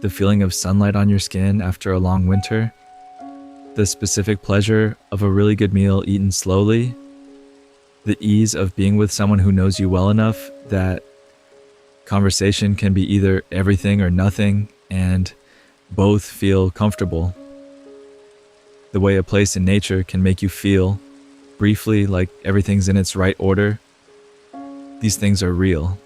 The feeling of sunlight on your skin after a long winter. The specific pleasure of a really good meal eaten slowly. The ease of being with someone who knows you well enough that conversation can be either everything or nothing and both feel comfortable. The way a place in nature can make you feel, briefly, like everything's in its right order. These things are real.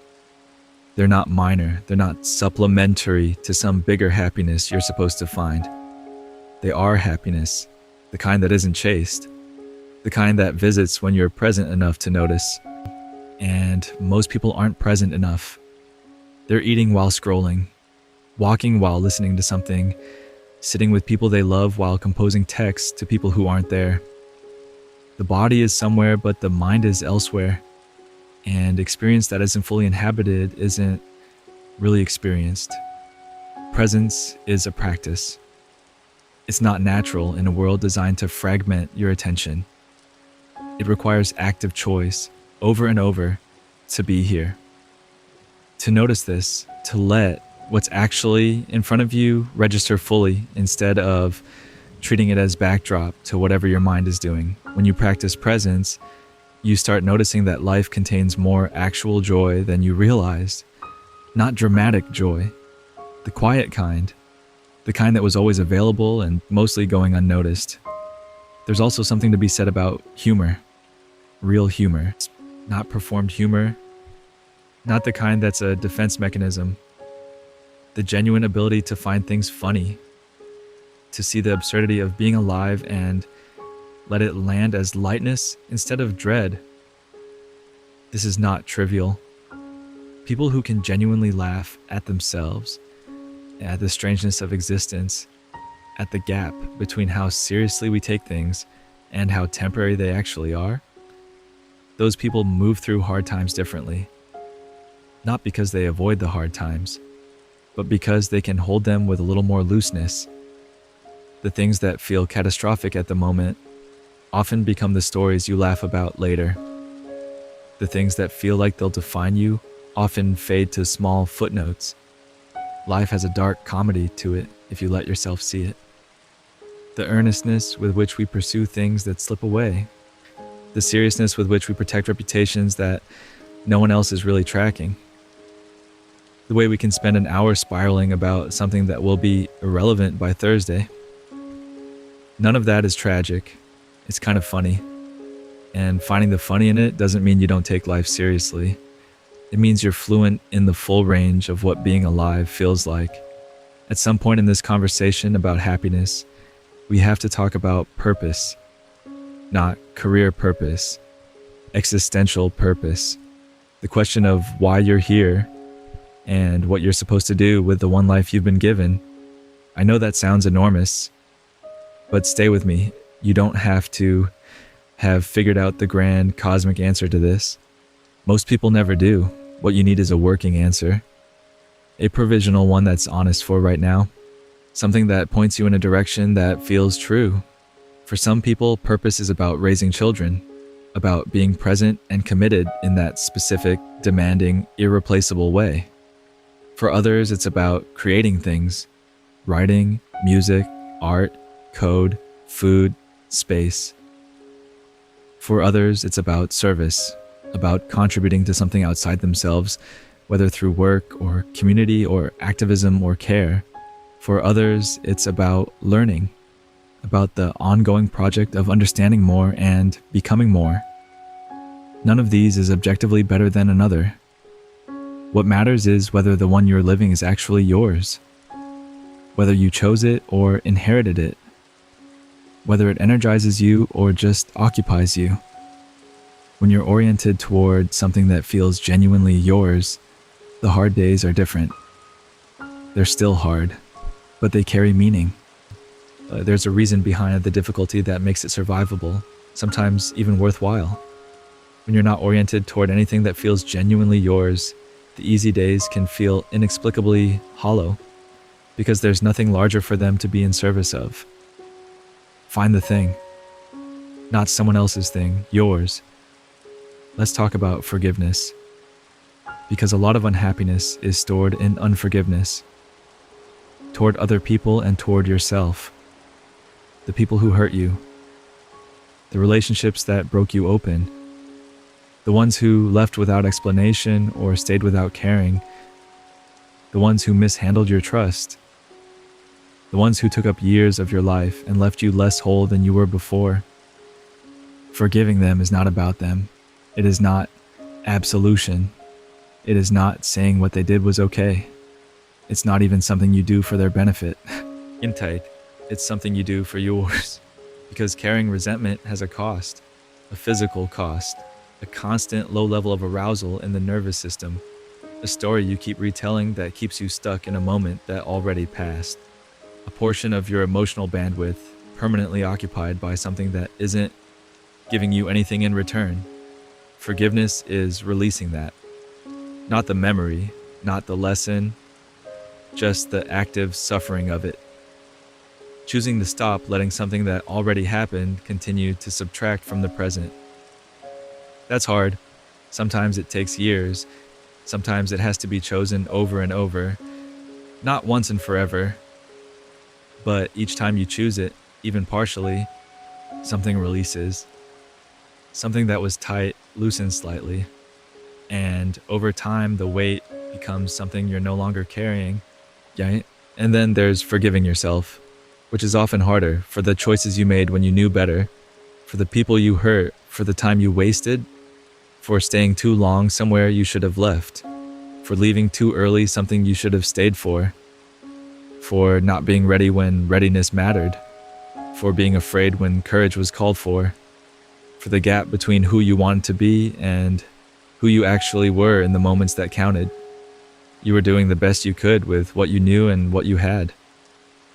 They're not minor. They're not supplementary to some bigger happiness you're supposed to find. They are happiness, the kind that isn't chased, the kind that visits when you're present enough to notice. And most people aren't present enough. They're eating while scrolling, walking while listening to something, sitting with people they love while composing texts to people who aren't there. The body is somewhere, but the mind is elsewhere. And experience that isn't fully inhabited isn't really experienced. Presence is a practice. It's not natural in a world designed to fragment your attention. It requires active choice, over and over, to be here. To notice this, to let what's actually in front of you register fully instead of treating it as backdrop to whatever your mind is doing. When you practice presence, you start noticing that life contains more actual joy than you realized. Not dramatic joy, the quiet kind, the kind that was always available and mostly going unnoticed. There's also something to be said about humor, real humor, not performed humor, not the kind that's a defense mechanism. The genuine ability to find things funny, to see the absurdity of being alive and let it land as lightness instead of dread. This is not trivial. People who can genuinely laugh at themselves, at the strangeness of existence, at the gap between how seriously we take things and how temporary they actually are, those people move through hard times differently. Not because they avoid the hard times, but because they can hold them with a little more looseness. The things that feel catastrophic at the moment often become the stories you laugh about later. The things that feel like they'll define you often fade to small footnotes. Life has a dark comedy to it if you let yourself see it. The earnestness with which we pursue things that slip away. The seriousness with which we protect reputations that no one else is really tracking. The way we can spend an hour spiraling about something that will be irrelevant by Thursday. None of that is tragic. It's kind of funny. And finding the funny in it doesn't mean you don't take life seriously. It means you're fluent in the full range of what being alive feels like. At some point in this conversation about happiness, we have to talk about purpose, not career purpose, existential purpose. The question of why you're here and what you're supposed to do with the one life you've been given. I know that sounds enormous, but stay with me. You don't have to have figured out the grand cosmic answer to this. Most people never do. What you need is a working answer. A provisional one that's honest for right now. Something that points you in a direction that feels true. For some people, purpose is about raising children, about being present and committed in that specific, demanding, irreplaceable way. For others, it's about creating things, writing, music, art, code, food, space. For others, it's about service, about contributing to something outside themselves, whether through work or community or activism or care. For others, it's about learning, about the ongoing project of understanding more and becoming more. None of these is objectively better than another. What matters is whether the one you're living is actually yours, whether you chose it or inherited it, whether it energizes you or just occupies you. When you're oriented toward something that feels genuinely yours, the hard days are different. They're still hard, but they carry meaning. There's a reason behind the difficulty that makes it survivable, sometimes even worthwhile. When you're not oriented toward anything that feels genuinely yours, the easy days can feel inexplicably hollow, because there's nothing larger for them to be in service of. Find the thing, not someone else's thing, yours. Let's talk about forgiveness, because a lot of unhappiness is stored in unforgiveness, toward other people and toward yourself, the people who hurt you, the relationships that broke you open, the ones who left without explanation or stayed without caring, the ones who mishandled your trust, the ones who took up years of your life and left you less whole than you were before. Forgiving them is not about them. It is not absolution. It is not saying what they did was okay. It's not even something you do for their benefit. In tight, it's something you do for yours. Because carrying resentment has a cost, a physical cost, a constant low level of arousal in the nervous system, a story you keep retelling that keeps you stuck in a moment that already passed, a portion of your emotional bandwidth permanently occupied by something that isn't giving you anything in return. Forgiveness is releasing that. Not the memory, not the lesson, just the active suffering of it. Choosing to stop letting something that already happened continue to subtract from the present. That's hard. Sometimes it takes years. Sometimes it has to be chosen over and over. Not once and forever. But each time you choose it, even partially, something releases. Something that was tight loosens slightly. And over time, the weight becomes something you're no longer carrying. Right? And then there's forgiving yourself, which is often harder for the choices you made when you knew better, for the people you hurt, for the time you wasted, for staying too long somewhere you should have left, for leaving too early something you should have stayed for not being ready when readiness mattered, for being afraid when courage was called for the gap between who you wanted to be and who you actually were in the moments that counted. You were doing the best you could with what you knew and what you had.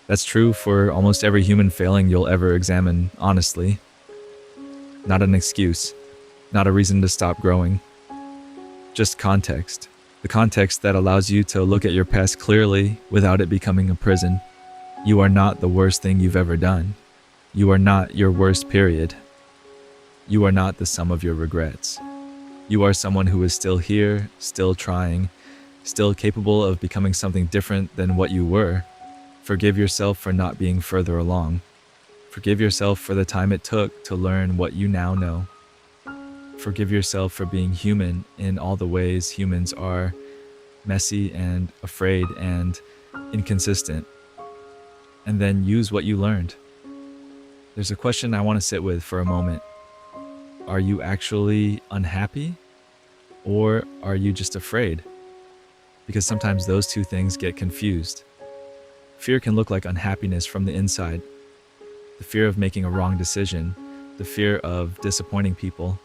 That's true for almost every human failing you'll ever examine honestly. Not an excuse, not a reason to stop growing. Just context. The context that allows you to look at your past clearly without it becoming a prison. You are not the worst thing you've ever done. You are not your worst period. You are not the sum of your regrets. You are someone who is still here, still trying, still capable of becoming something different than what you were. Forgive yourself for not being further along. Forgive yourself for the time it took to learn what you now know. Forgive yourself for being human in all the ways humans are, messy and afraid and inconsistent. And then use what you learned. There's a question I want to sit with for a moment. Are you actually unhappy? Or are you just afraid? Because sometimes those two things get confused. Fear can look like unhappiness from the inside, the fear of making a wrong decision, the fear of disappointing people,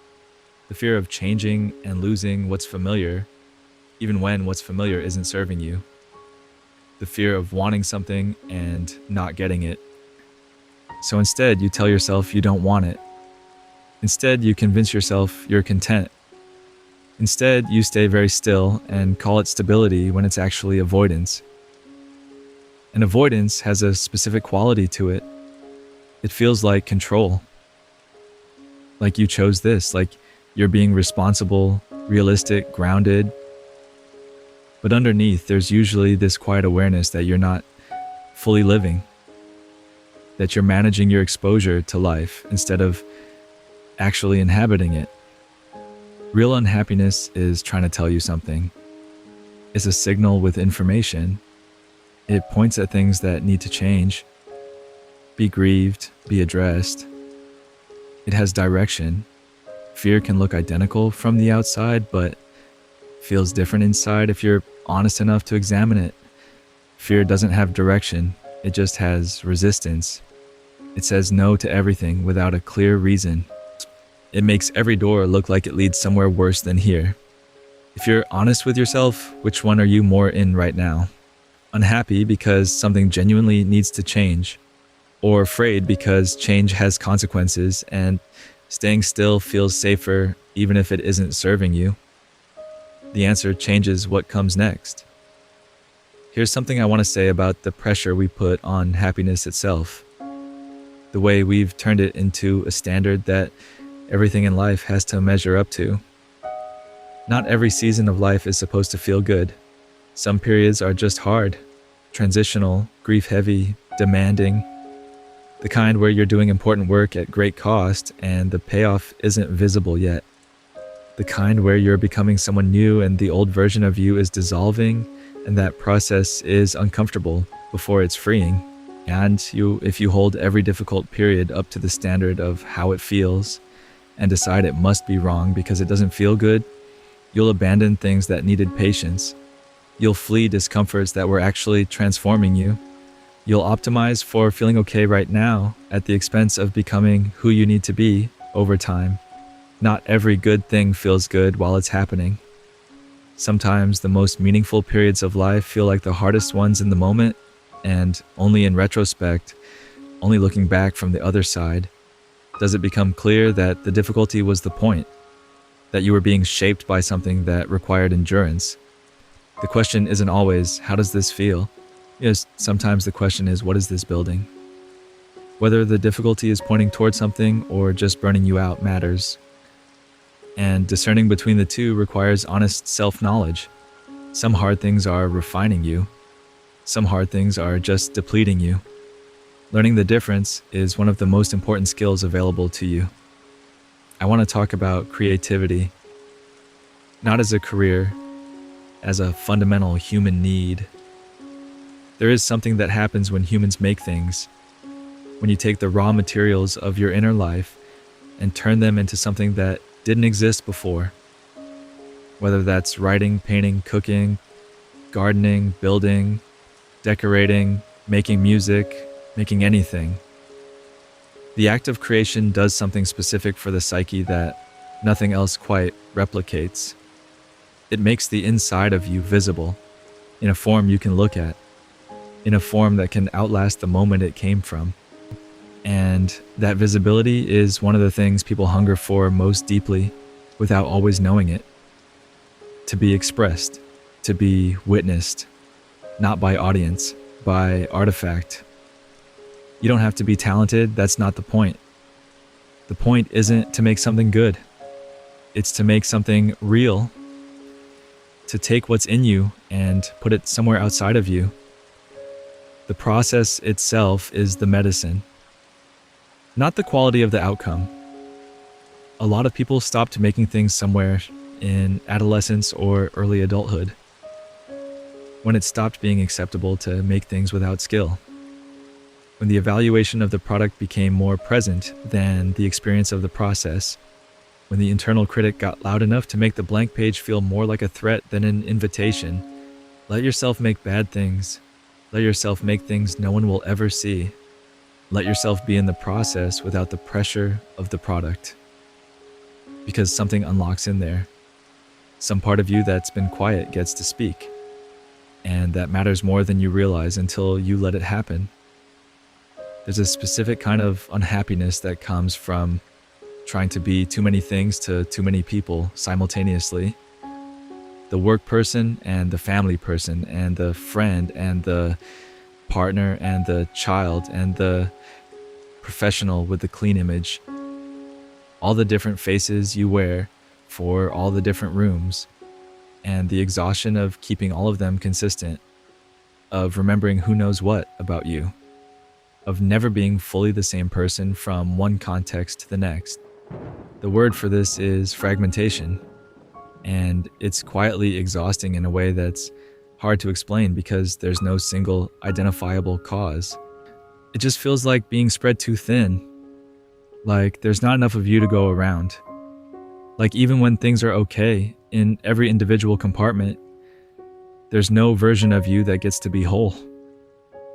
the fear of changing and losing what's familiar, even when what's familiar isn't serving you, the fear of wanting something and not getting it. So instead, you tell yourself you don't want it. Instead, you convince yourself you're content. Instead, you stay very still and call it stability when it's actually avoidance. And avoidance has a specific quality to it. It feels like control. Like you chose this, like you're being responsible, realistic, grounded. But underneath, there's usually this quiet awareness that you're not fully living, that you're managing your exposure to life instead of actually inhabiting it. Real unhappiness is trying to tell you something. It's a signal with information. It points at things that need to change, be grieved, be addressed. It has direction. Fear can look identical from the outside, but feels different inside if you're honest enough to examine it. Fear doesn't have direction, it just has resistance. It says no to everything without a clear reason. It makes every door look like it leads somewhere worse than here. If you're honest with yourself, which one are you more in right now? Unhappy because something genuinely needs to change, or afraid because change has consequences and staying still feels safer even if it isn't serving you? The answer changes what comes next. Here's something I want to say about the pressure we put on happiness itself. The way we've turned it into a standard that everything in life has to measure up to. Not every season of life is supposed to feel good. Some periods are just hard, transitional, grief-heavy, demanding. The kind where you're doing important work at great cost and the payoff isn't visible yet. The kind where you're becoming someone new and the old version of you is dissolving, and that process is uncomfortable before it's freeing. And if you hold every difficult period up to the standard of how it feels and decide it must be wrong because it doesn't feel good, you'll abandon things that needed patience. You'll flee discomforts that were actually transforming you. You'll optimize for feeling okay right now at the expense of becoming who you need to be over time. Not every good thing feels good while it's happening. Sometimes the most meaningful periods of life feel like the hardest ones in the moment, and only in retrospect, only looking back from the other side, does it become clear that the difficulty was the point, that you were being shaped by something that required endurance. The question isn't always, how does this feel? Yes, sometimes the question is, what is this building? Whether the difficulty is pointing towards something or just burning you out matters. And discerning between the two requires honest self-knowledge. Some hard things are refining you. Some hard things are just depleting you. Learning the difference is one of the most important skills available to you. I want to talk about creativity, not as a career, as a fundamental human need. There is something that happens when humans make things, when you take the raw materials of your inner life and turn them into something that didn't exist before. Whether that's writing, painting, cooking, gardening, building, decorating, making music, making anything. The act of creation does something specific for the psyche that nothing else quite replicates. It makes the inside of you visible, in a form you can look at, in a form that can outlast the moment it came from. And that visibility is one of the things people hunger for most deeply without always knowing it. To be expressed, to be witnessed, not by audience, by artifact. You don't have to be talented, that's not the point. The point isn't to make something good. It's to make something real. To take what's in you and put it somewhere outside of you. The process itself is the medicine, not the quality of the outcome. A lot of people stopped making things somewhere in adolescence or early adulthood, when it stopped being acceptable to make things without skill, when the evaluation of the product became more present than the experience of the process, when the internal critic got loud enough to make the blank page feel more like a threat than an invitation. Let yourself make bad things. Let yourself make things no one will ever see. Let yourself be in the process without the pressure of the product. Because something unlocks in there. Some part of you that's been quiet gets to speak. And that matters more than you realize until you let it happen. There's a specific kind of unhappiness that comes from trying to be too many things to too many people simultaneously. The work person and the family person and the friend and the partner and the child and the professional with the clean image. All the different faces you wear for all the different rooms, and the exhaustion of keeping all of them consistent, of remembering who knows what about you, of never being fully the same person from one context to the next. The word for this is fragmentation, and it's quietly exhausting in a way that's hard to explain because there's no single identifiable cause. It just feels like being spread too thin, like there's not enough of you to go around. Like even when things are okay in every individual compartment, there's no version of you that gets to be whole.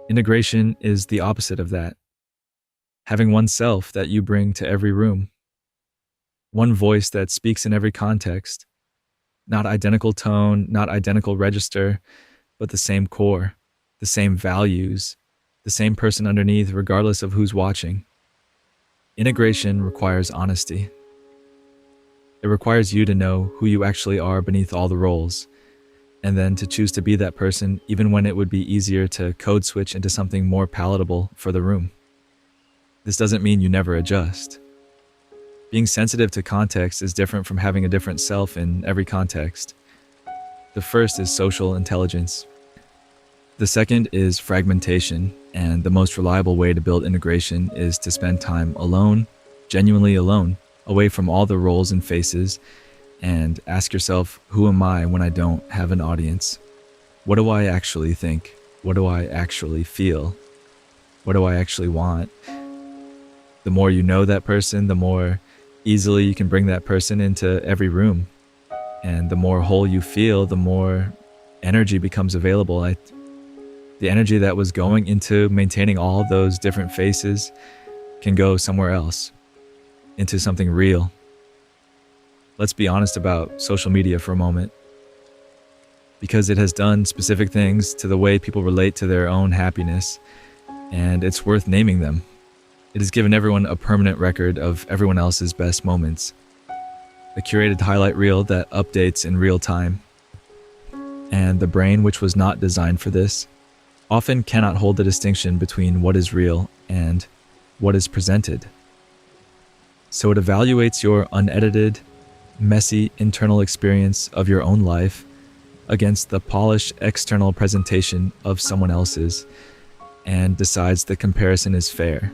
Integration is the opposite of that. Having one self that you bring to every room. One voice that speaks in every context. Not identical tone, not identical register, but the same core, the same values, the same person underneath regardless of who's watching. Integration requires honesty. It requires you to know who you actually are beneath all the roles, and then to choose to be that person even when it would be easier to code switch into something more palatable for the room. This doesn't mean you never adjust. Being sensitive to context is different from having a different self in every context. The first is social intelligence. The second is fragmentation, and the most reliable way to build integration is to spend time alone, genuinely alone, away from all the roles and faces, and ask yourself, who am I when I don't have an audience? What do I actually think? What do I actually feel? What do I actually want? The more you know that person, the more easily you can bring that person into every room. And the more whole you feel, the more energy becomes available. The energy that was going into maintaining all those different faces can go somewhere else, into something real. Let's be honest about social media for a moment. Because it has done specific things to the way people relate to their own happiness, and it's worth naming them. It has given everyone a permanent record of everyone else's best moments. A curated highlight reel that updates in real time. And the brain, which was not designed for this, often cannot hold the distinction between what is real and what is presented. So it evaluates your unedited, messy internal experience of your own life against the polished external presentation of someone else's and decides the comparison is fair.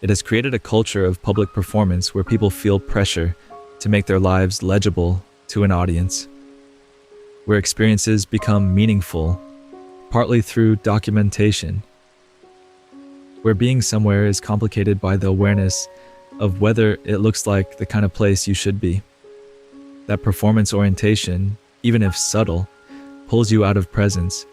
It has created a culture of public performance where people feel pressure to make their lives legible to an audience, where experiences become meaningful, partly through documentation, where being somewhere is complicated by the awareness of whether it looks like the kind of place you should be. That performance orientation, even if subtle, pulls you out of presence.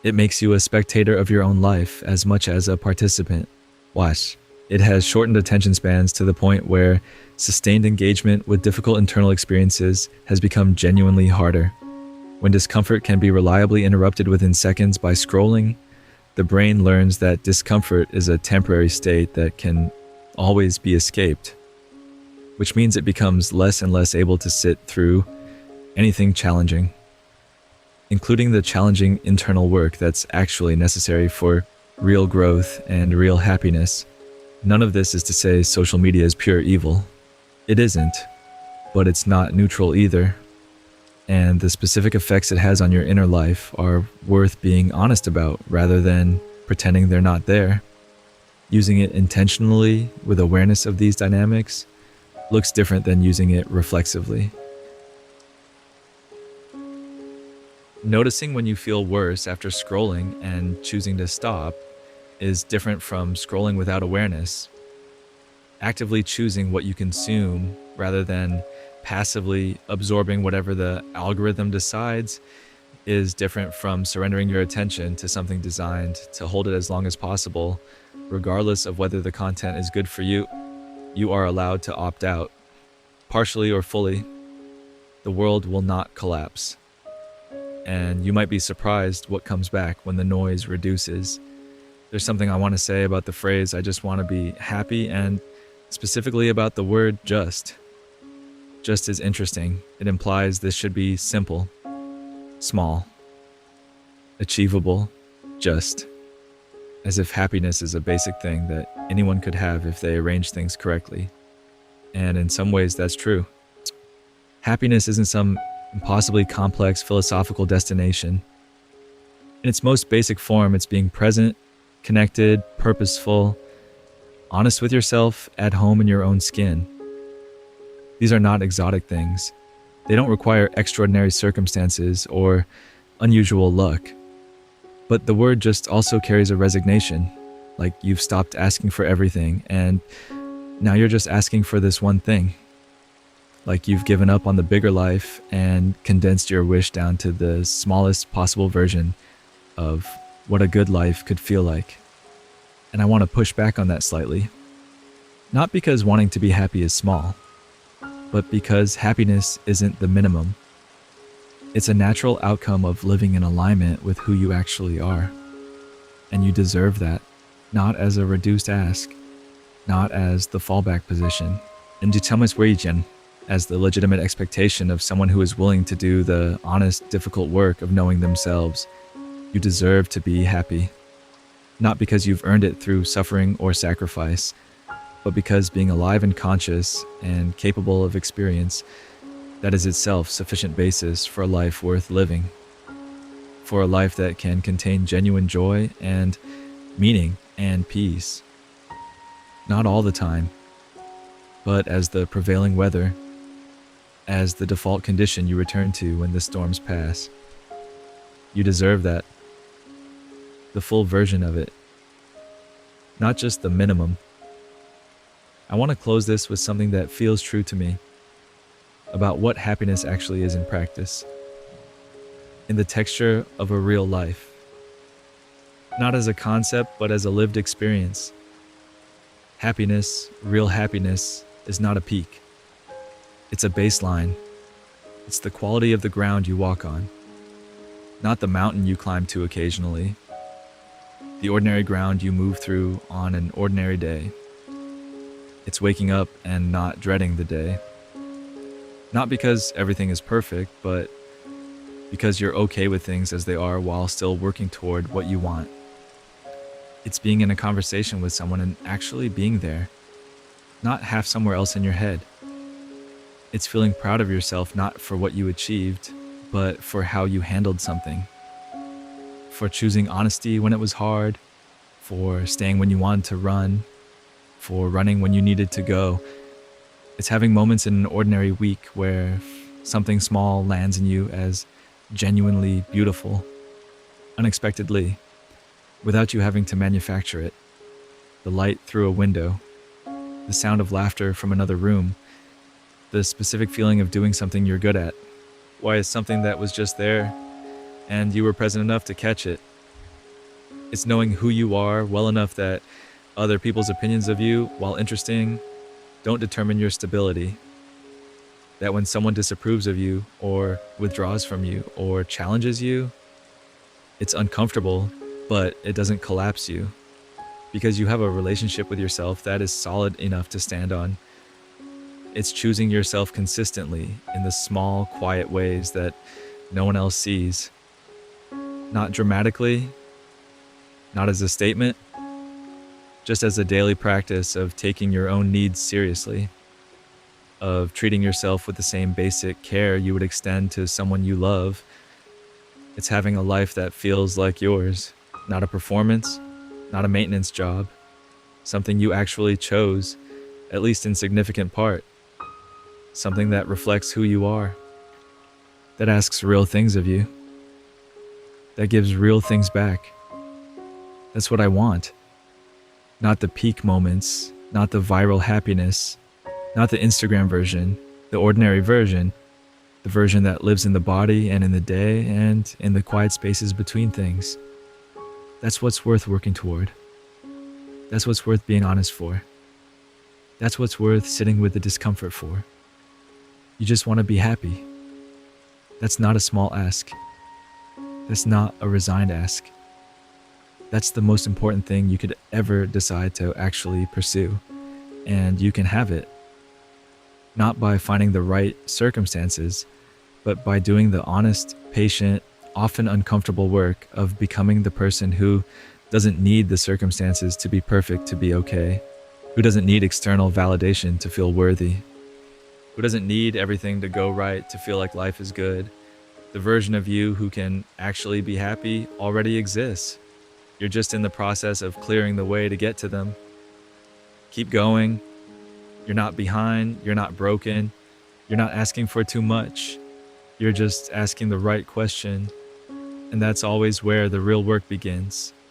It makes you a spectator of your own life as much as a participant. Watch. It has shortened attention spans to the point where sustained engagement with difficult internal experiences has become genuinely harder. When discomfort can be reliably interrupted within seconds by scrolling, the brain learns that discomfort is a temporary state that can always be escaped, which means it becomes less and less able to sit through anything challenging, including the challenging internal work that's actually necessary for real growth and real happiness. None of this is to say social media is pure evil. It isn't, but it's not neutral either. And the specific effects it has on your inner life are worth being honest about rather than pretending they're not there. Using it intentionally with awareness of these dynamics looks different than using it reflexively. Noticing when you feel worse after scrolling and choosing to stop is different from scrolling without awareness. Actively choosing what you consume rather than passively absorbing whatever the algorithm decides is different from surrendering your attention to something designed to hold it as long as possible, regardless of whether the content is good for you. You are allowed to opt out, partially or fully. The world will not collapse. And you might be surprised what comes back when the noise reduces. There's something I want to say about the phrase, I just want to be happy, and specifically about the word just. Just is interesting. It implies this should be simple, small, achievable, just. As if happiness is a basic thing that anyone could have if they arrange things correctly. And in some ways, that's true. Happiness isn't some impossibly complex philosophical destination. In its most basic form, it's being present, connected, purposeful, honest with yourself, at home in your own skin. These are not exotic things. They don't require extraordinary circumstances or unusual luck. But the word just also carries a resignation, like you've stopped asking for everything, and now you're just asking for this one thing. Like you've given up on the bigger life and condensed your wish down to the smallest possible version of what a good life could feel like. And I want to push back on that slightly. Not because wanting to be happy is small, but because happiness isn't the minimum. It's a natural outcome of living in alignment with who you actually are. And you deserve that, not as a reduced ask, not as the fallback position. And as the legitimate expectation of someone who is willing to do the honest, difficult work of knowing themselves. You deserve to be happy. Not because you've earned it through suffering or sacrifice, but because being alive and conscious and capable of experience, that is itself sufficient basis for a life worth living. For a life that can contain genuine joy and meaning and peace. Not all the time, but as the prevailing weather, as the default condition you return to when the storms pass. You deserve that. The full version of it. Not just the minimum. I want to close this with something that feels true to me about what happiness actually is in practice. In the texture of a real life. Not as a concept, but as a lived experience. Happiness, real happiness, is not a peak. It's a baseline. It's the quality of the ground you walk on. Not the mountain you climb to occasionally. The ordinary ground you move through on an ordinary day. It's waking up and not dreading the day. Not because everything is perfect, but because you're okay with things as they are while still working toward what you want. It's being in a conversation with someone and actually being there, not half somewhere else in your head. It's feeling proud of yourself not for what you achieved, but for how you handled something. For choosing honesty when it was hard, for staying when you wanted to run, for running when you needed to go. It's having moments in an ordinary week where something small lands in you as genuinely beautiful, unexpectedly, without you having to manufacture it. The light through a window, the sound of laughter from another room, the specific feeling of doing something you're good at. Why is something that was just there and you were present enough to catch it? It's knowing who you are well enough that other people's opinions of you, while interesting, don't determine your stability. That when someone disapproves of you or withdraws from you or challenges you, it's uncomfortable, but it doesn't collapse you because you have a relationship with yourself that is solid enough to stand on. It's choosing yourself consistently in the small, quiet ways that no one else sees. Not dramatically, not as a statement, just as a daily practice of taking your own needs seriously, of treating yourself with the same basic care you would extend to someone you love. It's having a life that feels like yours, not a performance, not a maintenance job, something you actually chose, at least in significant part. Something that reflects who you are, that asks real things of you, that gives real things back. That's what I want. Not the peak moments, not the viral happiness, not the Instagram version, the ordinary version, the version that lives in the body and in the day and in the quiet spaces between things. That's what's worth working toward. That's what's worth being honest for. That's what's worth sitting with the discomfort for. You just want to be happy. That's not a small ask. That's not a resigned ask. That's the most important thing you could ever decide to actually pursue. And you can have it, not by finding the right circumstances, but by doing the honest, patient, often uncomfortable work of becoming the person who doesn't need the circumstances to be perfect to be okay, who doesn't need external validation to feel worthy, who doesn't need everything to go right to feel like life is good. The version of you who can actually be happy already exists. You're just in the process of clearing the way to get to them. Keep going. You're not behind. You're not broken. You're not asking for too much. You're just asking the right question. And that's always where the real work begins.